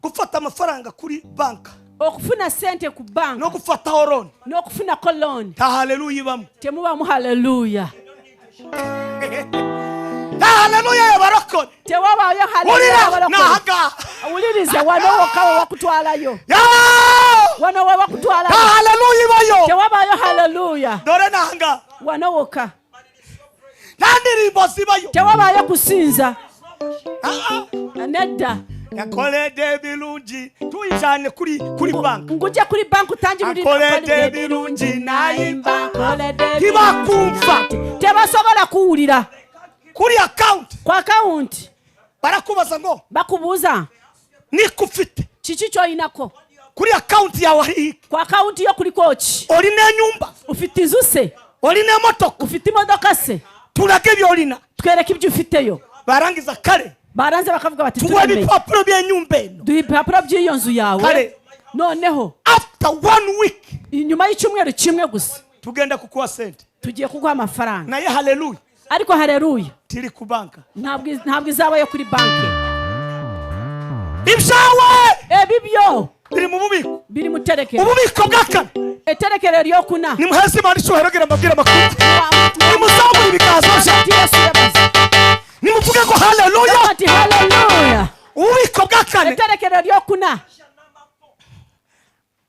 gufata amafaranga kuri banka okufuna ssente ku no banka gufataho looni n'okufunako looni nta haleluya ibamo temubamu haleluya haleluya barokore tewabayo haleluya nahaga ulirize wano wakawe wakutwalayo wano we wakutwalayo haleluya bayo tewabayo haleluya dore nahanga wano woka nandirimbo zibayo tewabayo kusinza nedda yakolede bilungi tuyijane kuri bank ngujja kuri bank utangira yakolede bilungi nayimba kolede kibakumva tebasobola kuwulira kuri account kwa account barakubaza ngo bakubuuza nikufite kiki kyoyinako kuri account yawe kwa account yo kuliko ki olina nyumba ufite inzu se olina motoka ufite imodoka se tulage byolina twereke ibyo ufiteyo barangiza kare baranze bakavuga bati tuwe bipapuro by'enyumba eno duhe ibipapuro by'iyo nzu yawe kare noneho after 1 week inyuma y'icyumweru kimwe gusa tugenda kukuwa sente tugiye kuguha amafaranga naye haleluya ariko haleluya tiri ku banka ntabwo izabayo kuri banki ibyawe bibyo biri mu bubiko biri mu terekero ububiko bwa kane eterekero ryokuna ni muhezi imana icyubahiro gira mbabwira amakuru ni muzamura ibiganza nimuvuge ngo haleluya ati haleluya ububiko bwa kane eterekero ryokuna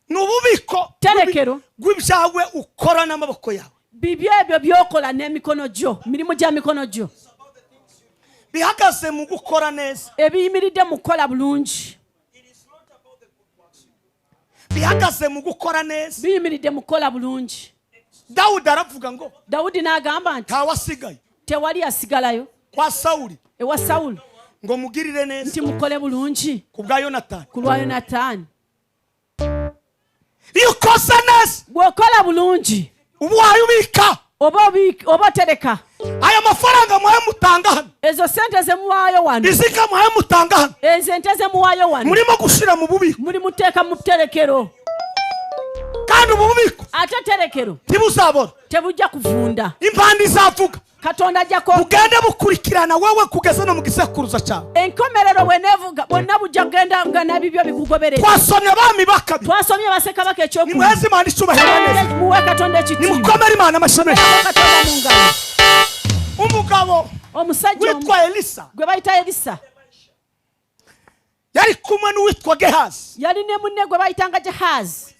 ni ububiko terekero bw'ibyawe ukora n'amaboko yawe bibyo ebyo byokola n'emikono gyo mirimu gya mikono gyo bihagaze mu gukora neza ebiyimiridde mu kukola bulungi bihagaze mu gukora neza biyimiridde mu kukola bulungi dawudi aravuga ngo dawudi n'agamba nti ntawasigaye tewali asigalayo kwa sawuli ewa sawulo ngo mugirire neza nti mukole bulungi ku bwa yonatani ku lwa yonataani iyo ukoze neza bw'okola bulungi ubu wayubika oba otereka aya mafaranga muhaye mutanga hano ezo sente zemuwaayo wano izika muhaye mutanga hano ezo ente zemuwaayo wano murimo gushira mu bubiko muri muteeka mu terekero kandi ububiko ate terekero ntibuzabona tebujja kuvunda impanda izavuga katonda ajjako bugende bukurikirana wewe kugeza no mu gisekuruza cyawe enkomerero bwenevuga bwonna bujja kugenda nga nabibyo bikugoberera twasomye abami bakabiri twasomye basekabaka ni muhezi imana icyubahiro neza muwe katonda ni ekitiibwa mukomere imana amashimwe katonda mu ngalo umugabo omusajja witwa elisa gwe bayita elisa yari kumwe n'uwitwa gehazi yali ne munne gwe bayitanga gehazi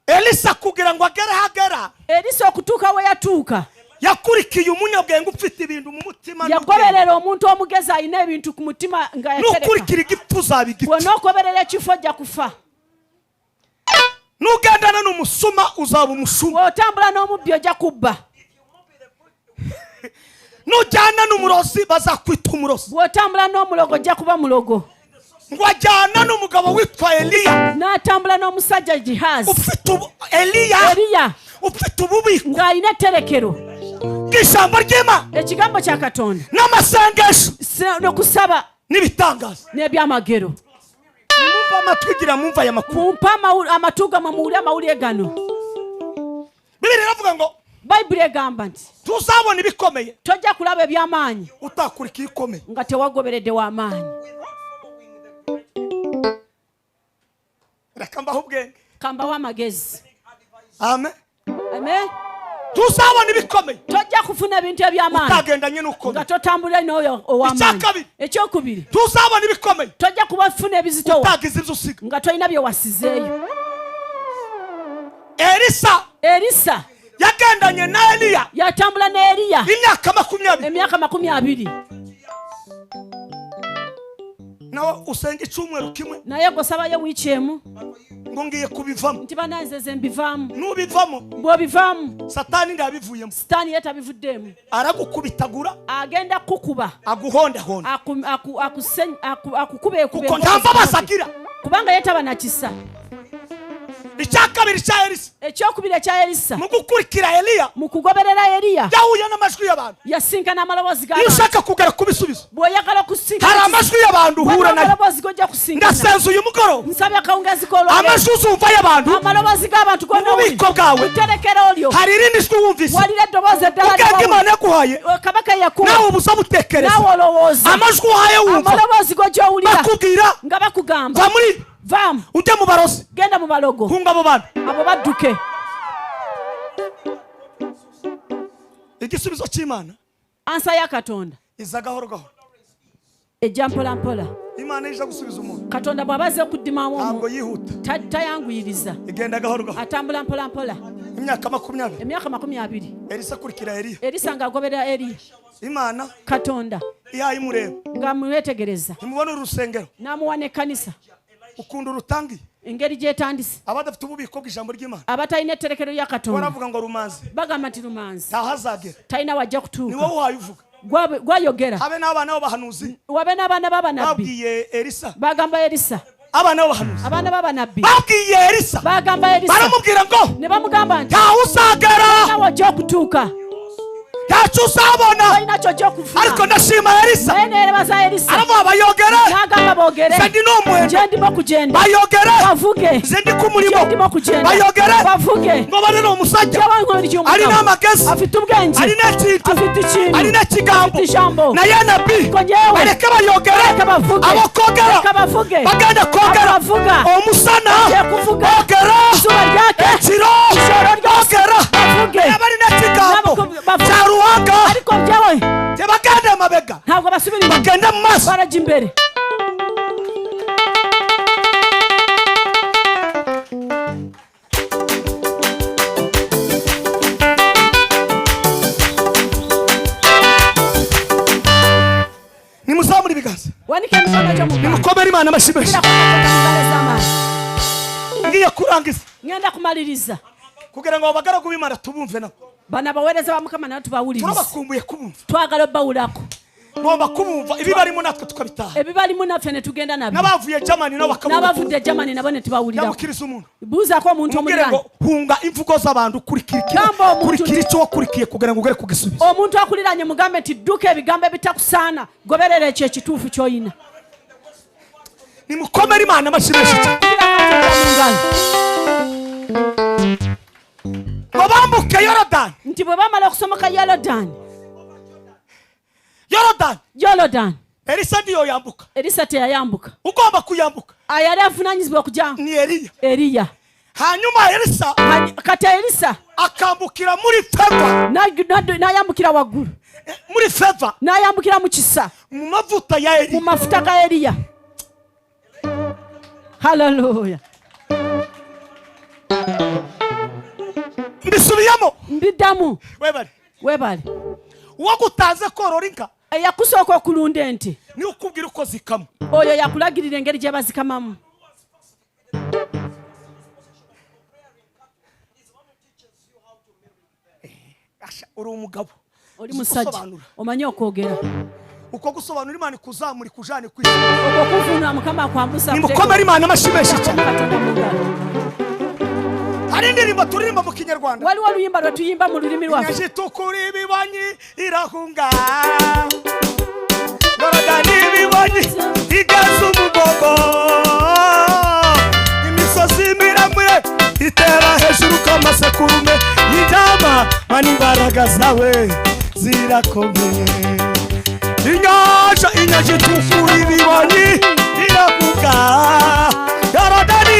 elisa kugira ngo agere hagera elisa okutuuka we yatuuka yakurikiye umunyabwenge ufite ibintu mu mutima yagoberera omuntu omugezi alina ebintu ku mutima nga yatereka n'ukurikira igipfu uzaba igipfu bw'onoogoberera ekifo ojja kufa n'ugendana n'umusuma uzaba umusuma bw'otambula n'omubbi ojja kubba n'ujyana n'umurozi bazakwita umurozi bw'otambula n'omulogo ojja kuba mulogo ngo ajyana n'umugabo witwa eliya n'atambula n'omusajja gehazi ufite eliya ufite ububiko ng'alina etterekero bw'ijambo ry'imana ekigambo kya katonda n'amasengesho n'okusaba n'ibitangaza n'ebyamagero mumva amatwi gira mumva aya makuru mumpa amatu gammwe muwulire amawulire gano bibiri iravuga ngo bayibuli egamba nti tuzabona ibikomeye tojja kulaba eby'amaanyi utakurikiye ikomeye nga tewagoberedde w'amaanyi reka mbaho ubwenge kambaho amagezi amen amen tuzabona ibikomeye tojja kufuna ebintu eby'amaanyi utagendanye n'ukomeye nga totambulire n'oyo ow'amaanyi Ekyakabiri. ekyokubiri tuzabona ibikomeye tojja kubafuna ebizitowa utagize ibyo usiga nga tolina bye wasizeeyo elisa yagendanye na eliya yatambula ne eriya imyaka 20 emyaka 20 nawe usenga icyumweru kimwe naye gosabayo wiiki emu ngo ngiye kubivamo nti bananzeze mbivaamu n'ubivamo bw'obivaamu satani ndabivuyemo sitaani ye tabivuddeemu aragukubitagura agenda kukuba aguhondahonda akukuba kuko nta mbabazi agira kubanga ye taba na kisa icyakabiri cya elisa ekyokubiri ekya elisa mu gukurikira eliya mu kugoberera eriya yahuye n'amajwi y'abantu yasinkana amaloboozi iyo g'abantu ushaka kugera ku bisubizo bw'oyagala okusinkana hari amajwi y'abantu uhura nayo amaloboozi g'ojja kusinkana ndasenze uyu mugoroba nsabye akawungeezi k'olwaleero amajwi uzumva y'abantu amaloboozi g'abantu mu bubiko bwawe muterekero olyo hari irindi jwi wumvise walira eddoboozi eddala ubwenge imana yaguhaye kabaka yakuwa nawe ubuza butekereza naawe olowooza amajwi uhaye wumva amaloboozi g'ojyowulira bakubwira nga bakugamba va muri vaamu ujye mu barozi genda mu balogo hunga abo bantu abo badduke igisubizo cy'imana ansa ya katonda iza gahoro gahoro. ejja mpola mpola. Imana ija gusubiza umuntu. Katonda bwabaze okuddimamu ntabwo yihuta. Tayanguyiriza. Igenda gahoro gahoro. Atambula mpola mpola. Emyaka 20. Emyaka 20. Elisa kurikira Eliya. Elisa ng'agoberera Eliya. Imana Katonda ihaye mureba. ng'amwetegereza. Nimubona urusengero. N'amuwa n'ekkanisa. Ukunda urutangi. Engeri gyetandise. Abadafite ububiko bw'ijambo ry'Imana. Abatalina etterekero lya Katonda. Baravuga ngo rumanzi. Bagamba nti rumanzi. Ntahazagera. Talina wajja kutuuka. Ni wowe uhaye uvuga. Gwayogera. Habe n'abana b'abahanuzi. Wabe n'abaana b'abanabbi. Babwiye Elisa. Bagamba Elisa. Abana b'abahanuzi. Abaana b'abanabbi. Babwiye Elisa. Bagamba Elisa. Baramubwira ngo ne bamugamba nti ntawuzagera. nawe ojja okutuuka. Ntacyo uzabona. Talina ky'ojja okufuna. Ariko ndashima Elisa. Naye neerebaza Elisa. Aravuga bayogere. N'agamba boogere. Nze ndi n'omwendo. Nje ndimo kugenda. Bayogere. Bavuge. Nze ndi ku mulimo. Nje ndimo kugenda. Bayogere. Bavuge. Ngo barere omusajja. Alina amagezi. Afite ubwenge. Alina ekintu. Afite ikintu. Alina ekigambo. Afite ijambo. Naye nabbi. Ko njewe. Bareke bayogere. Bareke bavuge. Abokogera. Bareke bavuge. Bagenda kogera. Abavuga. Omusana. Bagiye kuvuga. Ogera. Izuba ryake. Ekiro. Ijoro ryose. Ogera. Bavuge. Abalina ekigambo. Bavuge. Kya ruhanga. Ariko njyewe tebagenda amabega. ntabwo basubira inyuma. Bagenda mu maaso. barajya imbere. Nimuzamure ibiganza. Wanike emikono gyo mu ggulu. Nimukomere Imana amashyi menshi. Kugira ngo Katonda z'amaanyi. Ngiye kurangiza. Ngenda kumaliriza. Kugira ngo abagaragu b'Imana tubumve nabo. Bano abaweereza ba Mukama nabo tubawulirize. Turabakumbuye kubumva. Twagala obbawulako. Ngomba kubumva ibibarimo natwe tukabitaha. Ebibalimu naffe ne tugenda nabyo. N'abavuye Germany nabo bakabumva. N'abavudde Germany nabo ne tubawulirako. Yamukiriza umuntu. Buuzaako omuntu omuliraani. ngo hunga imvugo z'abantu kurikira icyo wakurikiye kugira ngo ugere ku gisubizo. Omuntu akuliranye mugambe nti dduka ebigambo ebitakusaana goberera ekyo ekituufu ky'oyina. Nimukomere Imana amashyi menshi cyane. Ngo bambuke Yorodani. Nti bwe bamala okusomoka Yorodani. Elisa ndiyo yambuka. Elisa teyayambuka. Ugomba kuyambuka. Ayali avunaanyizibwa okujja ni Eliya. Hanyuma Elisa kati Elisa akambukira muri Feva. N'ayambukira waggulu. Muri Feva. N'ayambukira mu kisa. Mu mavuta ya Eliya. Mu mafuta ga Eliya. Hallelujah. Mbisubiyamo. Mbiddamu. Webali. Wagutanze korora inka. Eyakusooka okulunda ente. Ni ukubwira uko zikamu. Oyo yakulagirira engeri gye bazikamamu. Uri umugabo. Oli musajja. Omanyi okwogera. Uko gusobanura Imana kuzamura kujane kwisi. Uko kuvuna Mukama akwambusa. Nimukomere Imana amashyi menshi cyane. Hari indirimbo turirimba mu Kinyarwanda. Waliwo oluyimba lwe tuyimba mu lulimi lwaffe. Nyajitukura ibibonyi irahunga. Yorodani ibibonyi igeza umugongo. Imisozi miremire itera hejuru k'amasekurume y'intama mani imbaraga zawe zirakomeye. Inyanja itukura ibibonyi irahunga. Yorodani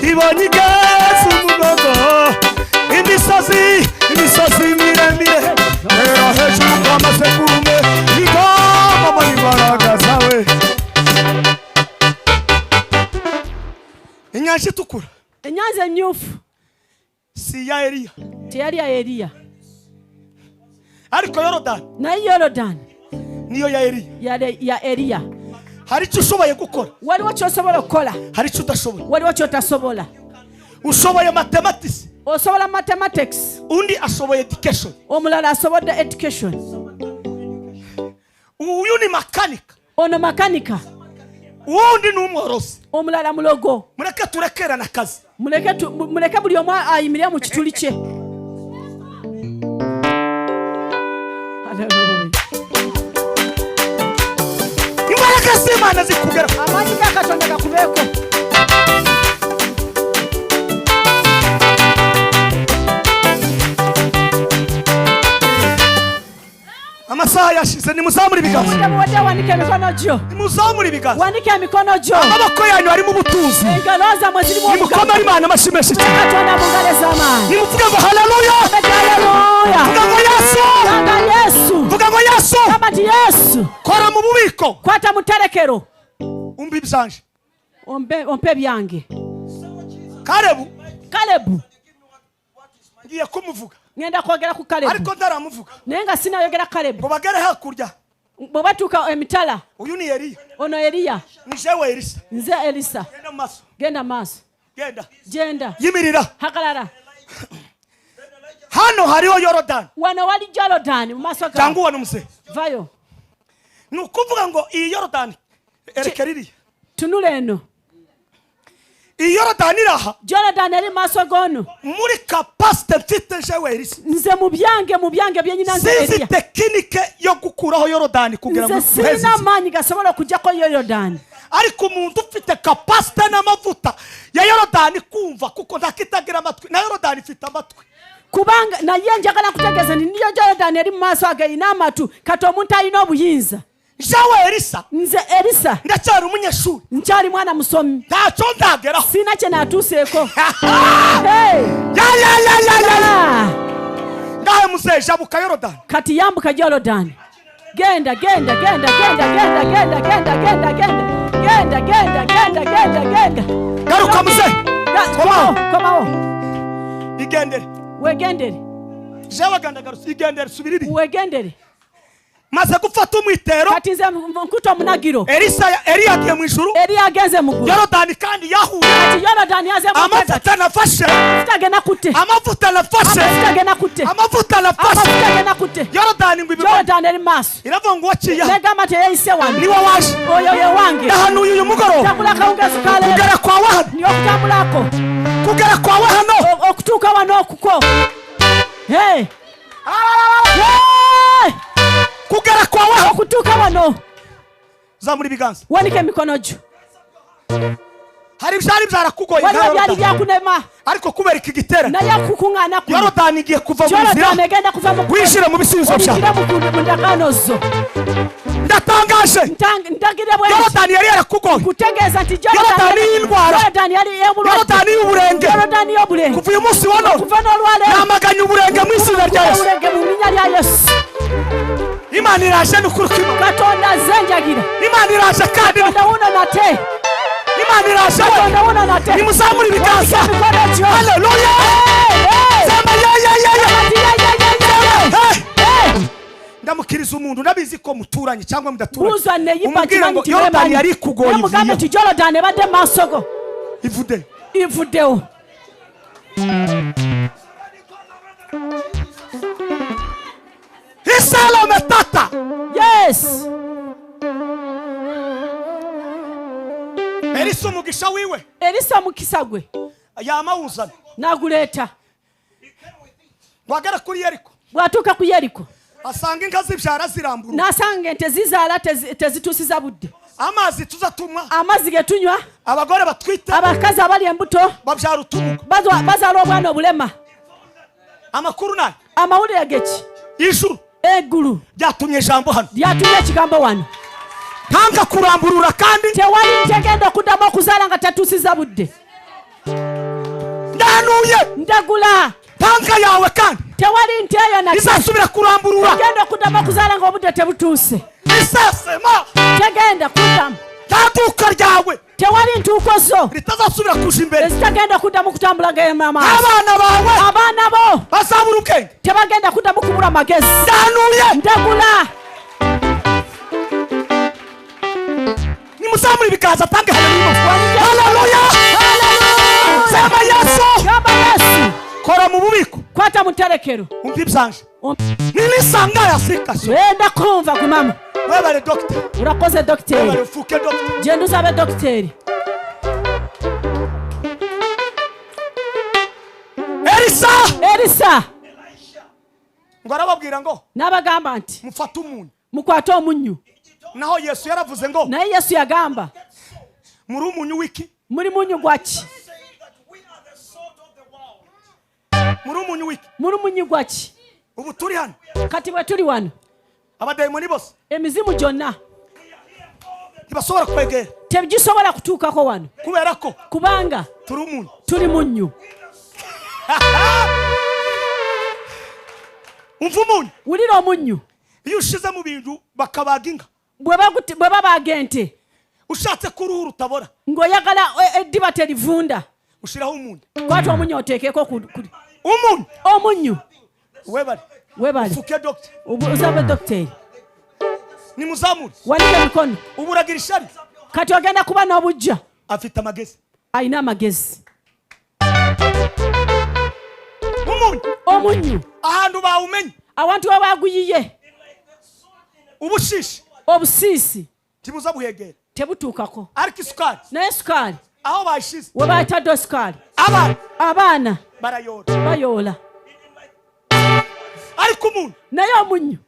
ibonyi igeza umugongo. Imisozi miremire itera hejuru k'amasekurume y'intama mani imbaraga zawe. Inyanja itukura. Enyanza emyufu. Si ya Eliya. Teyali ya Eliya. Ariko Yorodani. Naye Yorodani. Niyo ya Eliya. Ya Eliya. Hari icyo ushoboye gukora. Waliwo ky'osobola okukola. Hari icyo udashoboye. Waliwo ky'otasobola. Ushoboye mathematics. Osobola mathematics. Undi ashoboye education. Omulala asobodde education. Uyu ni mechanic. Ono makanika. Undi ni umworozi. Omulala mulogo. Mureke turekerana akazi. Muleke buli omu ayimirire mu kituli kye. Imbaraga z'Imana zikugera. Amaanyi ga Katonda gakubeeko. amasaha yashize nimuzamure ibiganza obudde buwedde wanike emikono gyo nimuzamure ibiganza wanike emikono gyo amaboko yanyu harimo ubutunzi engalo zammwe zirimu nimukomere imana amashyi menshi cyane katonda mu ngalo ez'amaanyi nimuvuge ngo haleluya haleluya vuga ngo yesu gamba yesu vuga ngo yesu gamba nti yesu kora mu bubiko kwata mu tterekero umva ibyanje ompe ebyange kalebu ngiye kumuvuga ngenda kwogera ku kalebu ariko ntaramuvuga naye nga sinayogera kalebu ngo bagere hakurya bwe batuuka emitala uyu ni Eliya ono Eliya ni jewe Elisa nze Elisa genda mu maso genda maaso genda yimirira hagalala hano hariho Yorodani wano wali Yorodani mu maaso gawe jangu wano muse vayo ni ukuvuga ngo iyi Yorodani erekera iriya tunula eno iyi Yorodani iraha Yorodani eri maaso gono muri kapasite mfite jewe Elisa nze mu byange byenyina nze sinzi Eliya tekinike yo gukuraho Yorodani kugira ngo nze sirina amaanyi gasobola okujjako Yorodani ariko umuntu ufite kapasite n'amavuta ya Yorodani kumva kuko ntakitagira amatwi na Yorodani ifite amatwi kubanga naye njagala kutegeeza nti niyo Yorodani eri mu maaso age ina amatu kati omuntu alina obuyinza jewe Elisa nze Elisa ndacyari umunyeshuri nkyali mwana musomi ntacyo ndageraho sina kye natuuseeko ngahe muzehe jabuka Yorodani kati yambuka Yorodani genda garuka muzehe komawo igendere wegendere jewe gandagarusi igendere subiriri wegendere maze gufata umwitero kati nze nkuta omunagiro Eliya agiye mu ijuru Eliya agenze mu ggulu Yorodani kandi yahuye kati Yorodani yaze mu amavuta nafashe agenda kutte amavuta nafashe agenda kutte Yorodani ngo ibigo Yorodani eri maaso iravuga ngo waciye negamba nti yeyise wano niwe waje oyo ye wange ndahanuye uyu mugoroba tambula akawungeezi kaleero kugera kwawe hano niyo okutambulako kugera kwawe hano okutuuka wano okuko kugera kwawe okutuuka wano zamura ibiganza wanika emikono gyo hari ibyari byarakugoye waliwo byali byakunema ariko kubera iki giterane naye kukuŋŋaana kuno Yorodani igiye kuva mu Yorodani nzira egenda kuva mu winjire mu bisubizo byawe oyingire mu ndagaano zo ndatangaje ndagire bwe Yorodani yari yarakugoye kutegeeza nti Yorodani y'indwara Yorodani yali y'obulwadde Yorodani y'uburenge Yorodani y'obulenge kuva uyu munsi wano kuva n'olwaleero namaganye uburenge mu izina rya Yesu uburenge mu linnya lya Yesu Imana iraje n'ukurukimo Katonda azze njagira Imana iraje kandi Katonda wuno nate Imana iraje Katonda wuno nate nimuzamure ibiganza emikono gyo haleluya sema ndamukiriza umuntu ndabizi ko muturanye cyangwa mudaturanye buzwa neyipa umubwira ngo Yorodani yari kugoye mugambe nti Yorodani ebadde maaso go ivuddewo Isalome tata yes Elisa umugisha wiwe Elisa mukisa gwe yamawuzana naguleeta wagera kuri Yeriko bwatuuka ku Yeriko asanga inka zibyara zirambura n'asanga ente zizaala tezituusiza budde amazi tuzatumwa amazzi ge tunywa abagore batwite abakazi abali embuto babyara utumuga bazaala obwana obulema amakuru nayo amawulire geki ijuru eggulu ryatumye ijambo hano lyatumye ekigambo wano tanga kuramburura kandi tewali ntegenda okuddamu okuzaala nga tatuusiza budde ndanuye ndagula tanga yawe kandi tewali nti eyo nate izasubira kuramburura tegenda okuddamu okuzaala nga obudde tebutuuse isasema tegenda kuddamu taduuka ryawe tewali ntuuko zo litazasubira kuja imbere ezitagenda kuddamu kutambula gemamaaso abana bawe abaana bo bazabura ubwenge tebagenda kuddamu kubula magezi ndanuye ndagula nimuzamure ibiganza tange haleluya sema Yesu gamba Yesu kora mu bubiko kwata mu tterekero umva ibyanje ninisanga yafika so wenda kumva gumama webale doctor urakoze webale dogiteri ufuke doctor genda usabe dogiteri Elisa ngo arababwira ngo n'abagamba nti mufate umunyu mukwate omunnyu naho Yesu yaravuze ngo naye Yesu yagamba muri umunyu wiki muri munnyu gwaki muri umunyu wiki muri munnyu gwaki ubu turi hano kati bwe tuli wano abadayimoni bose emizimu gyonna ntibasobora kwegera tegisobola kutuukako wano kubera ko kubanga tuli munnyu. umva umunyu wulira omunnyu iyo ushize mu bintu bakabaga inka bwe babaaga ente ushatse ko uruhu rutabora ng'oyagala eddiba terivunda ushiraho umunyu kwata omunnyu oteekeko omunyu webale ufuke dokita uzabe dokiteri ni muzamuri wanike emikono uburagira ishari kati ogenda kuba n'obujja afite amagezi alina amagezi. omunyu ahantu bawumenye abantu babaguyiye obusiisi tibuza buhegera tebutuukako ariko isukari naye sukaali aho bayishize we bayitadde sukaali abaana bayoola ariko umunyu naye omunnyu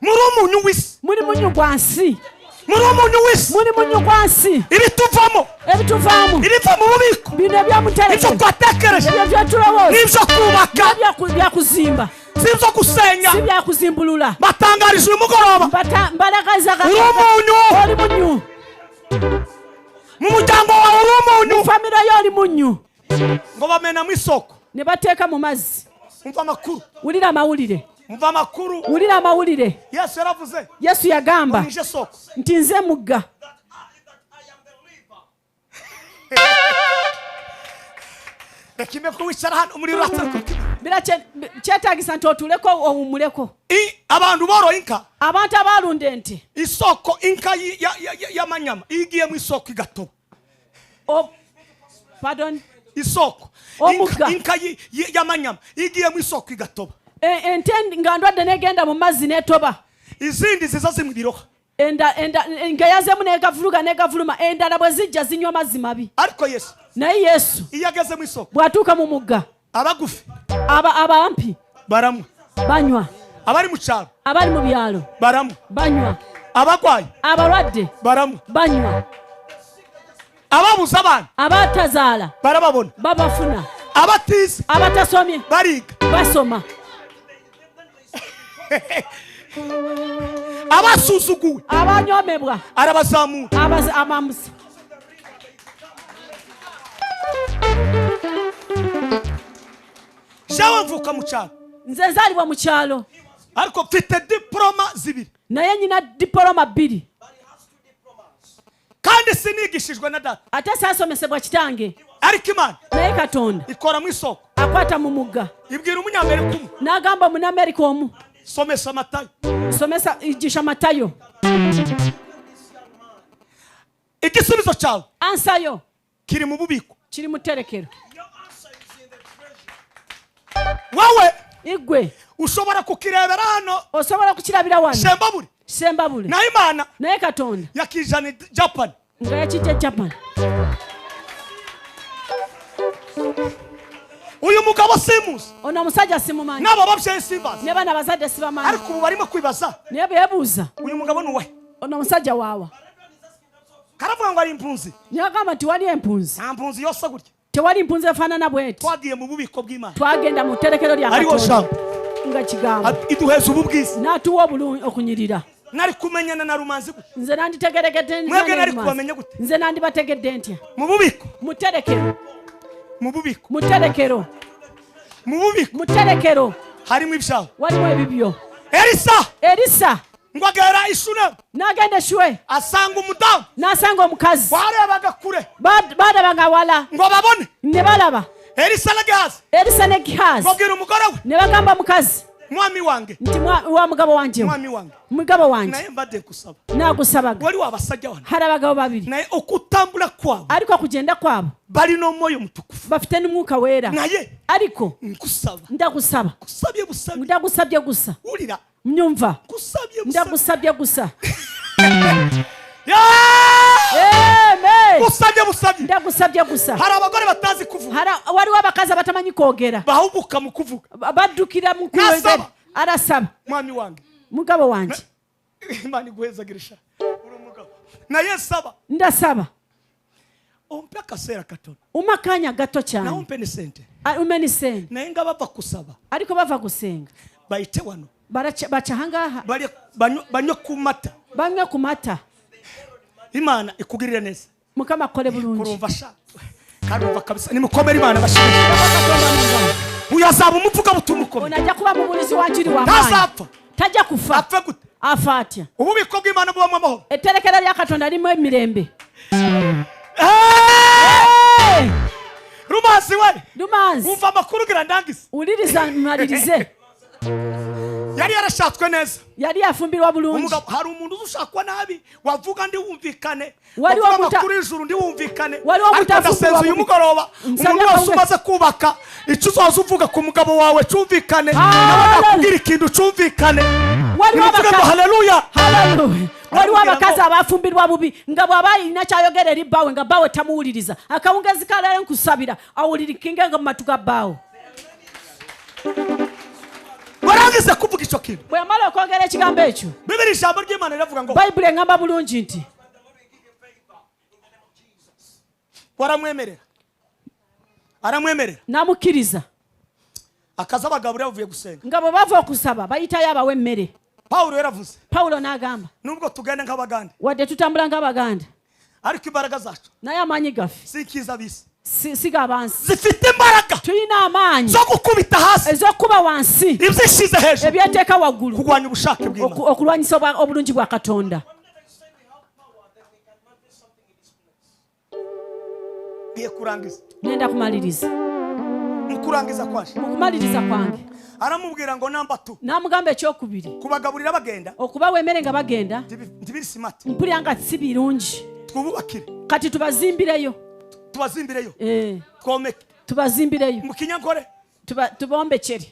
muri omunyu w'isi muri munnyu gwa nsi muri omunyu w'isi muri munnyu gwa nsi ibituvamo ibiva mu bubiko bino ebyomutereke ibyo twatekereje ebyo byetulowooza n'ibyo kubaka byakuzimba si ibyo gusenya si byakuzimbulula batangarije uyu mugoroba mbalagazaga uri omunyu oli munnyu mu muryango wawe uri omunyu mu famire yo oli munnyu ngo bamenamo isoko ne bateeka mu mazzi. umva amakuru wulira amawulire umva amakuru wulira amawulire yesu yaravuze yesu yagamba nije soko nti nze mugga rekime ko wicara hano umuriro urataka kyetaagisa nti otuuleko owummuleko abantu boroye inka abantu abaalunda ente isoko inka y'amanyama igiye mu isoko igatoba pardon isoko omugga inka y'amanyama igiye mu isoko igatoba ente nga ndwadde negenda mu mazzi netoba izindi ziza zimwiroha nga yazemu negavuluma endala bwe zijja zinywa mazzi mabi ariko yesu naye yesu iyo ageze mu isoko bw'atuuka mu mugga abagufi abampi baramwa banywa abari mu cyaro abali mu byalo baramwa banywa abagwayi abalwadde baramwa banywa ababuze abana abatazaala barababona babafuna abatize abatasomye bariga basoma abasuzuguwe abanyomebwa arabazamura amamusa jawe mvuka mu cyaro nze nzaalibwa mu kyalo ariko mfite diploma zibiri naye nyina diporoma 2 kandi sinigishijwe na data ate saasomesebwa kitange ariko imana naye katonda ikora mu isoko akwata mu mugga ibwira umunyamerika umwe n'agamba omunyamerika omu somesa Matayo igisha Matayo igisubizo cyawe ansayo kiri mu bubiko kiri mu terekero wowe igwe ushobora kukirebera hano osobola kukirabira wano sembabule na imana naye katonda yakijana Japan nga yakijja Japan. uyu mugabo simuzi ono omusajja simumanyi nabo babyeyi simbazi ne bana bazadde sibamanyi ariko ubu barimo kwibaza naye beebuuza uyu mugabo nuwe ono omusajja waawa karavuga ngo ari impunzi niyagamba nti wali empunzi nta mpunzi yose gutya tewali mpunzi efaanana bweti twagiye mu bubiko bw'imana twagenda mu tterekero lya Katonda nga kigambo iduheza ubu bwiza n'atuwa okunyirira nari kumenyana na rumanzi gute nze nanditegeregedde mwebwe nari kubamenya gute nze nandibategedde ntya mu bubiko mu tterekero mu bubiko mu tterekero mu bubiko mu tterekero harimo ibyawe waliwo ebibyo elisa ngo agera ishunemu n'agenda shwe asanga umudamu n'asanga omukazi barebaga kure baadabanga wala ngo babone ne balaba elisa ne Gehazi babwira umugore we ne bagamba mukazi mwami wange nti wa mugabo wanje mugabo wanje naye mbadde kusaba nagusabaga wali wabasajja wano hari abagabo babiri naye okutambula kwabo ariko kugenda kwabo balina omwoyo mutukufu bafite n'umwuka wera naye ariko nkusaba ndagusaba kusabye busabe ndagusabye gusa ulira mnyumva kusabye busabe ndagusabye gusa kusabye busabye ndagusabye gusa hari abagore batazi kuvuga waliwo abakazi abatamanyi kwogera bahubuka mu kuvuga baddukira mu kwogera arasaba mwami wange mugabo wanje imana iguhezagirisha uri umugabo naye saba ndasaba ompe akaseera katono umpa akanya gato na cyane umpe ni sente umpe ni sente naye nga bava kusaba ariko bava gusenga bayite wano bacahangaha banywa ku mata banywe ku mata. Imana ikugirire neza Mukama akore bulungi. kurumva sha karumva kabisa nimukomere Imana bashimishije. Uyazaba umuvuga butumukomere. Unajya kuba mu bulizi wanjiri wa ntazapfa tajya kufa apfe gute afatya. ububiko bw'Imana bubamo amahoro. Eterekera lya Katonda limo emirembe. Rumanzi we Rumanzi umva amakuru gira ndangise uliriza maririze. yari yarashatswe neza Yari yafumbirwa bulungi. umugabo hari umuntu uzushakwa nabi wavuga ndi wumvikane Wari wavuga wamuta- amakuru y'ijuru ndi wumvikane Wari wamutafumbirwa ariko ndasenze uyu bulungi. mugoroba Nsabye umuntu wese akavuga- umaze kubaka icyo uzaza uvuga ku mugabo wawe cyumvikane Hallelujah. nawe nakubwira ikintu cyumvikane Wari nimuvuge ngo wabaka- haleluya. Hallelujah. Wali Aramubwira wabakazi ngo- abafumbirwa bubi nga bwabayi inakyayogera eri Byawe nga Byawe tamuwuliriza akawungezi kalale nkusabira awulirikinge nga mu matu ga Byawe. warangize kuvuga icyo kintu Bwe yamala okwogera ekigambo ekyo Bibiri ijambo ry'Imana riravuga ngo Bayibuli eŋŋamba bulungi nti waramwemerera aramwemerera namukkiriza akaza abagabo bavuye gusenga. nga bwe bava okusaba bayitayo abawe emmere. Pawulo yaravuze Pawulo n'agamba nubwo tugenda nk'abagande wadde tutambula ng'Abaganda ariko imbaraga zacu naye amaanyi gaffe si ikiza bisi si g'abansi. zifite imbaraga Tulina amaanyi zo gukubita hasi ez'okuba wansi ibyishize hejuru ebyeteeka waggulu kurwanya ubushake bw'Imana. okulwanyisa obulungi bwa Katonda. Ngiye kurangiza Nenda kumaliriza. mu kurangiza kwaje Mu kumaliriza kwange aramubwira ngo namba tu n'amugamba ekyokubiri kubagaburira bagenda okubawa emmere nga bagenda ntibiri simati mpulira nga si birungi. twububakire Kati tubazimbireyo. tubazimbireyo twomeke Tubazimbireyo mu kinyankore tubombekere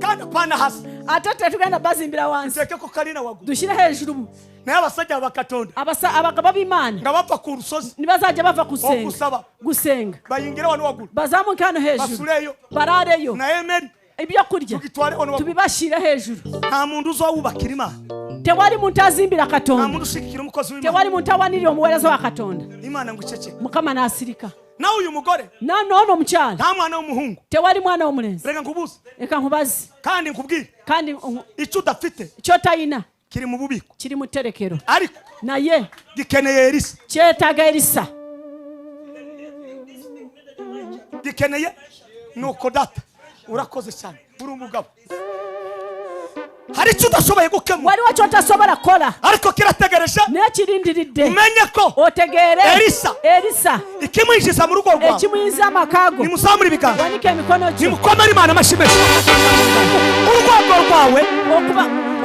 kandi apana hasi ate tetugenda bazimbira wansi nseke ko kalina wagulu dushyire hejuru. naye abasajja bakatonda Abagabo b'Imana nga bava ku rusozi nibazajya bava kusenga okusaba gusenga bayingire wano wagulu bazamuke hano hejuru basuleyo barareyo naye meri ebyokurya tugitware wano wagulu. tubibashyire hejuru. nta muntu uzawubakira Imana Tewali muntu azimbira nta Katonda. muntu ushigikira umukozi w'Imana. Tewali muntu awanirira omuweereza wa Katonda. Imana ngo iceceke Mukama n'asirika. nawe uyu mugore N'ono omukyala nta mwana w'umuhungu tewali mwana w'omulenzi. reka nkubuze Leka nkubaze kandi nkubwire kandi icyo udafite ky'otayina kiri mu bubiko kiri mu tterekero ariko naye gikeneye Elisa kyetaaga Elisa. gikeneye nuko data urakoze cyane uri umugabo hari icyo udashoboye gukemura Waliwo ky'otasobola kukola ariko kirategereje naye kirindiridde umenye ko otegeere Elisa ikimwinjiza mu rugo rwawe ekimuyinza amaka go. nimuzamure ibiganza Wanika emikono gyo nimukomere Imana amashyi menshi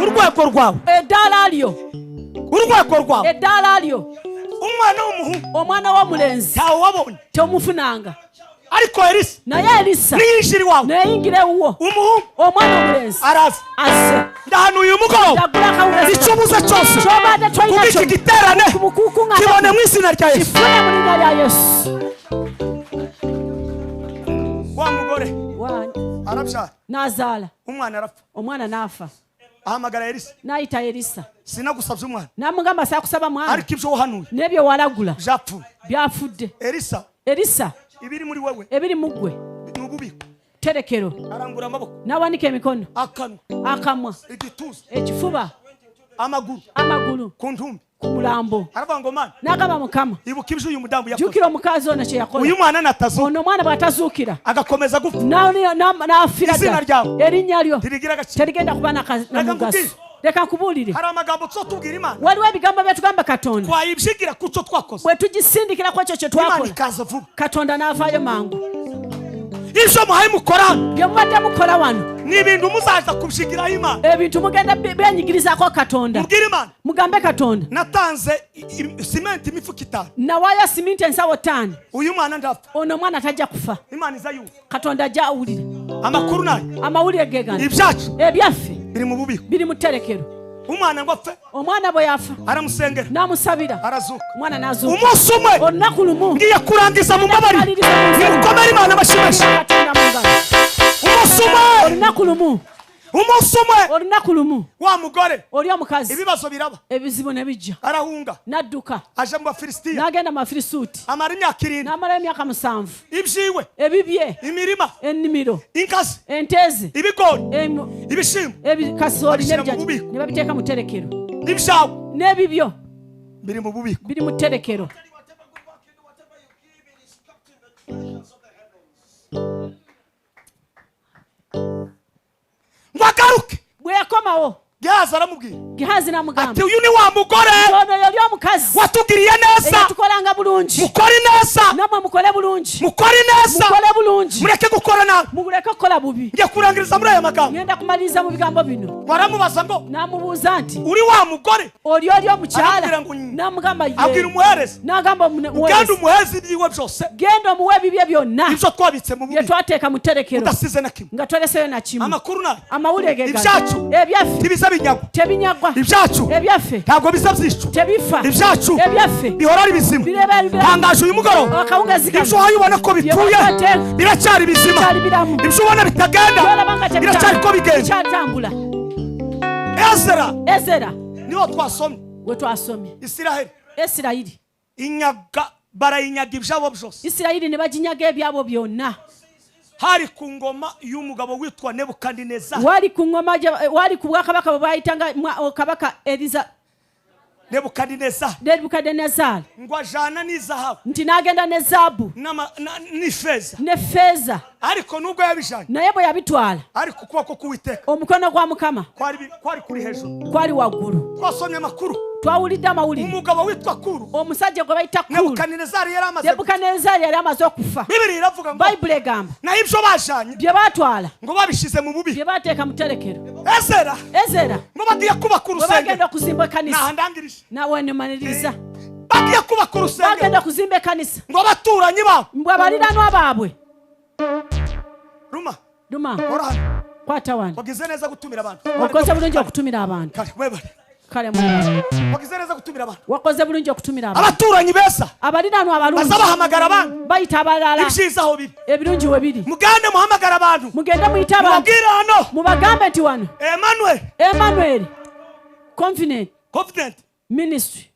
urwego rwawe eddaala lyo umwana w'umuhungu omwana w'omulenzi ntawe wabonye tomufunanga ariko Elisa naye Elisa niyinjira iwawe neyingira ewuwo umuhungu omwana w'omulenzi araza aze ndahanuye umugoroba yagula akawunga icyo ubuze cyose ky'obadde toyina kubika igiterane kibone mu izina rya Yesu. kifune mu linnya lya Yesu. wa mugore arabyara n'azaala umwana arapfa omwana n'afa ahamagara Elisa n'ayita Elisa sinagusabye umwana n'amugamba saakusaba mwana ariko ibyo wahanuye n'ebyo walagula byapfuye. byafudde. Elisa ibiri muri wewe ebiri mu ggwe ni ububiko. tterekero arambura amaboko n'awanika emikono akanwa akamwa igituza ekifuba amaguru ku ntumbi ku mulambo aravuga ngo mana n'agamba Mukama ibuka ibyo uyu mudamu yakoze jjukira omukazi ono kye yakola. uyu mwana natazuka ono omwana bw'atazuukira agakomeza gupfa n'afiira izina ryawe erinnya lyo ntirigira agaciro. terigenda kuba na mugaso. Leka nkubuulire hari amagambo tuzotubwira Imana waliwo ebigambo bye tugamba Katonda twayibyigira ku cyo twakoze bwe tugisindikira ku ekyo kye Imana twakola ikaza vuba Katonda n'avaayo mangu. ibyo muhaye mukora bye mubadde mukola wano ni ibintu muzaza kubyigiraho Imana. ebintu mugenda byenyigirizaako Katonda. mubwire Imana mugambe Katonda natanze simenti imifuka 5 nawaayo siminti ensawo 5 uyu mwana ndapfa ono omwana tajja kufa. Imana izayumva Katonda ajja awulire amakuru nayo amawulire gegana ibyacu ebyaffe biri mu bubiko. biri mu tterekero. umwana ngo apfe omwana bwe yafa aramusengera n'amusabira arazuka omwana n'azuuka. umunsi umwe olunaku lumu ngiye kurangiza mu mabari nimukomere Imana amashyi menshi. Katonda mu ngalo. umunsi umwe olunaku lumu umunsi umwe olunaku lumu wa mugore oli omukazi ibibazo biraba ebizibu ne bijja arahunga n'adduka aje mu Bafilisitiya n'agenda mu Bafirisuuti amara imyaka 7 n'amala emyaka 7 ibyiwe ebibye imirima ennimiro inkazi entezi ibigori ibishimbo ebikasooli babishyira mu bubiko. ne babiteeka mu terekero ibyawe n'ebibyo biri mu bubiko biri mu terekero ngwagaruke bwe yakomawo Gehazi aramubwira Gehazi n'amugamba ati uyu ni wa mugore ono yali omukazi watugiriye neza eyatukolanga bulungi mukore neza namwe mukole bulungi mukore neza mukole bulungi mureke gukora nabi muguleke kukola bubi ngiye kurangiriza muri aya magambo ngenda kumaliriza mu bigambo bino baramubaza ngo n'amubuuza nti uri wa mugore oli omukyala Aramubwira ngo n'amugamba abwira umuhereza n'agamba uganda umuhereza ibyiwe byose genda omuwe ebibye byonna ibyo twabitse mu bye bubiko twateeka mu terekero udasize na kimwe nga toleseyo na kimu amakuru nayo amawulire ge ibyacu ebyaffe tibiza binyagwa tebinyagwa ibyacu ebyaffe ntabwo biza byicwa tebifa ibyacu ebyaffe bihora ari bizima bireba tangaje uyu mugoroba akawungazigama ibyo wayibona ko bipfuye biracyari bizima cyari biramu ibyo ubona bitagenda biracyari ko bigenda cyatambula Ezera niho twasomye we twasomye Isirayiri inyaga barayinyaga ibyabo byose Isirayiri ne baginyaga ebyabo byonna hari ku ngoma y'umugabo witwa Nebukadinezari wari ku ngoma wari ku bwakabaka bayitanga kabaka Nebukadinezari ngo ajana n'izahabu nti nagenda ne zaabu n'ifeza ariko nubwo yabijanye naye bwe yabitwala ariko ukuboko k'Uwiteka omukono gwa Mukama kwari kuri hejuru kwari waggulu twasomye amakuru twawulidde amawulire umugabo witwa Kuru omusajja gwe bayita Kuru Nebukadinezari yari amaze okufa Bibiri iravuga ngo Bayibuli egamba naye ibyo bajanye bye batwala ngo babishize mu bubiko bye bateeka mu terekero Ezera ngo bagiye kubaka urusengero bagenda kuzimba ekanisa nahandangirije nawe nemaniriza bagiye kubaka urusengero bagenda kuzimba ekanisa ngo abaturanyi babo mbwe abaliranwa baabwe Ruma kwata wano wagize neza gutumira abantu wakoze bulungi okutumira abantu kale wagize neza gutumira abantu wakoze bulungi okutumira abantu abaturanyi beza abaliranwa abalungi bazabahamagara abantu bayita abalala ibyiza aho biri ebirungi we biri mugende muhamagara abantu mugende muyita abantu mubabwire hano mubagambe nti wano Emmanuel Convenant Ministry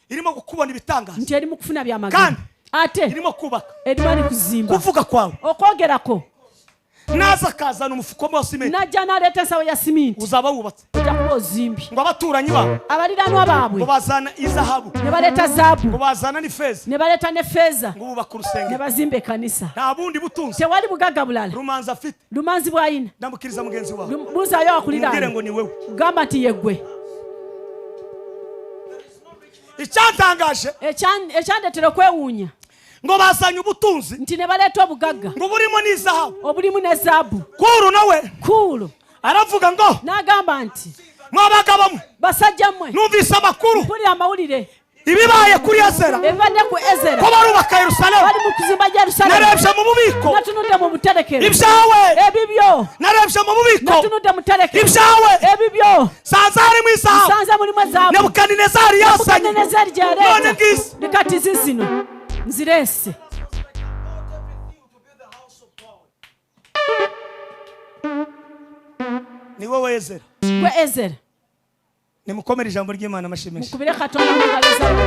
irimo gukubona ibitangaza nti erimo kufuna byamagana ate irimo kubaka edimani kuzimba kuvuga kwawe okwogerako naza kazana umufuko wa simenti najja naleeta ensawo ya siminti uzaba wubatse ojja kuba ozimbi ngo abaturanyi babo abaliranwa baabwe ngo bazana izahabu ne baleeta zaabu ngo bazana n'ifeza ne baleeta n'effeeza ngo bubaka urusengero ne bazimba ekanisa nta bundi butunzi tewali bugagga bulala rumanzi afite lumanzi bw'ayina ndamukiriza mugenzi wawe buuzaayo akuliraana ngo ni wewe gamba nti yeggwe icyantangaje ekyandetera okwewuunya ngo bazanye ubutunzi nti ne baleeta obugagga ngo burimo n'izahabu obulimu ne zaabu Kuru nawe Kuru aravuga ngo n'agamba nti mwabaga bamwe basajja mmwe numvise amakuru mpulira amawulire ibibaye kuri Ezera ebibadde ku Ezera ko barubaka Yerusalemu bali mu kuzimba Yerusalemu narebye mu bubiko natunudde mu buterekero ibyawe ebibyo narebye mu bubiko natunudde mu terekero ibyawe ebibyo sanza harimo izahabu sanza mulimu ezaabu Nebukadinezari yazanye Nebukadinezari none gyaleeta ngisi nikati zizino nzireese ni wowe Ezera gwe Ezera nimukomere ijambo ry'Imana amashimisha mukubire Katonda mu ngalo zammwe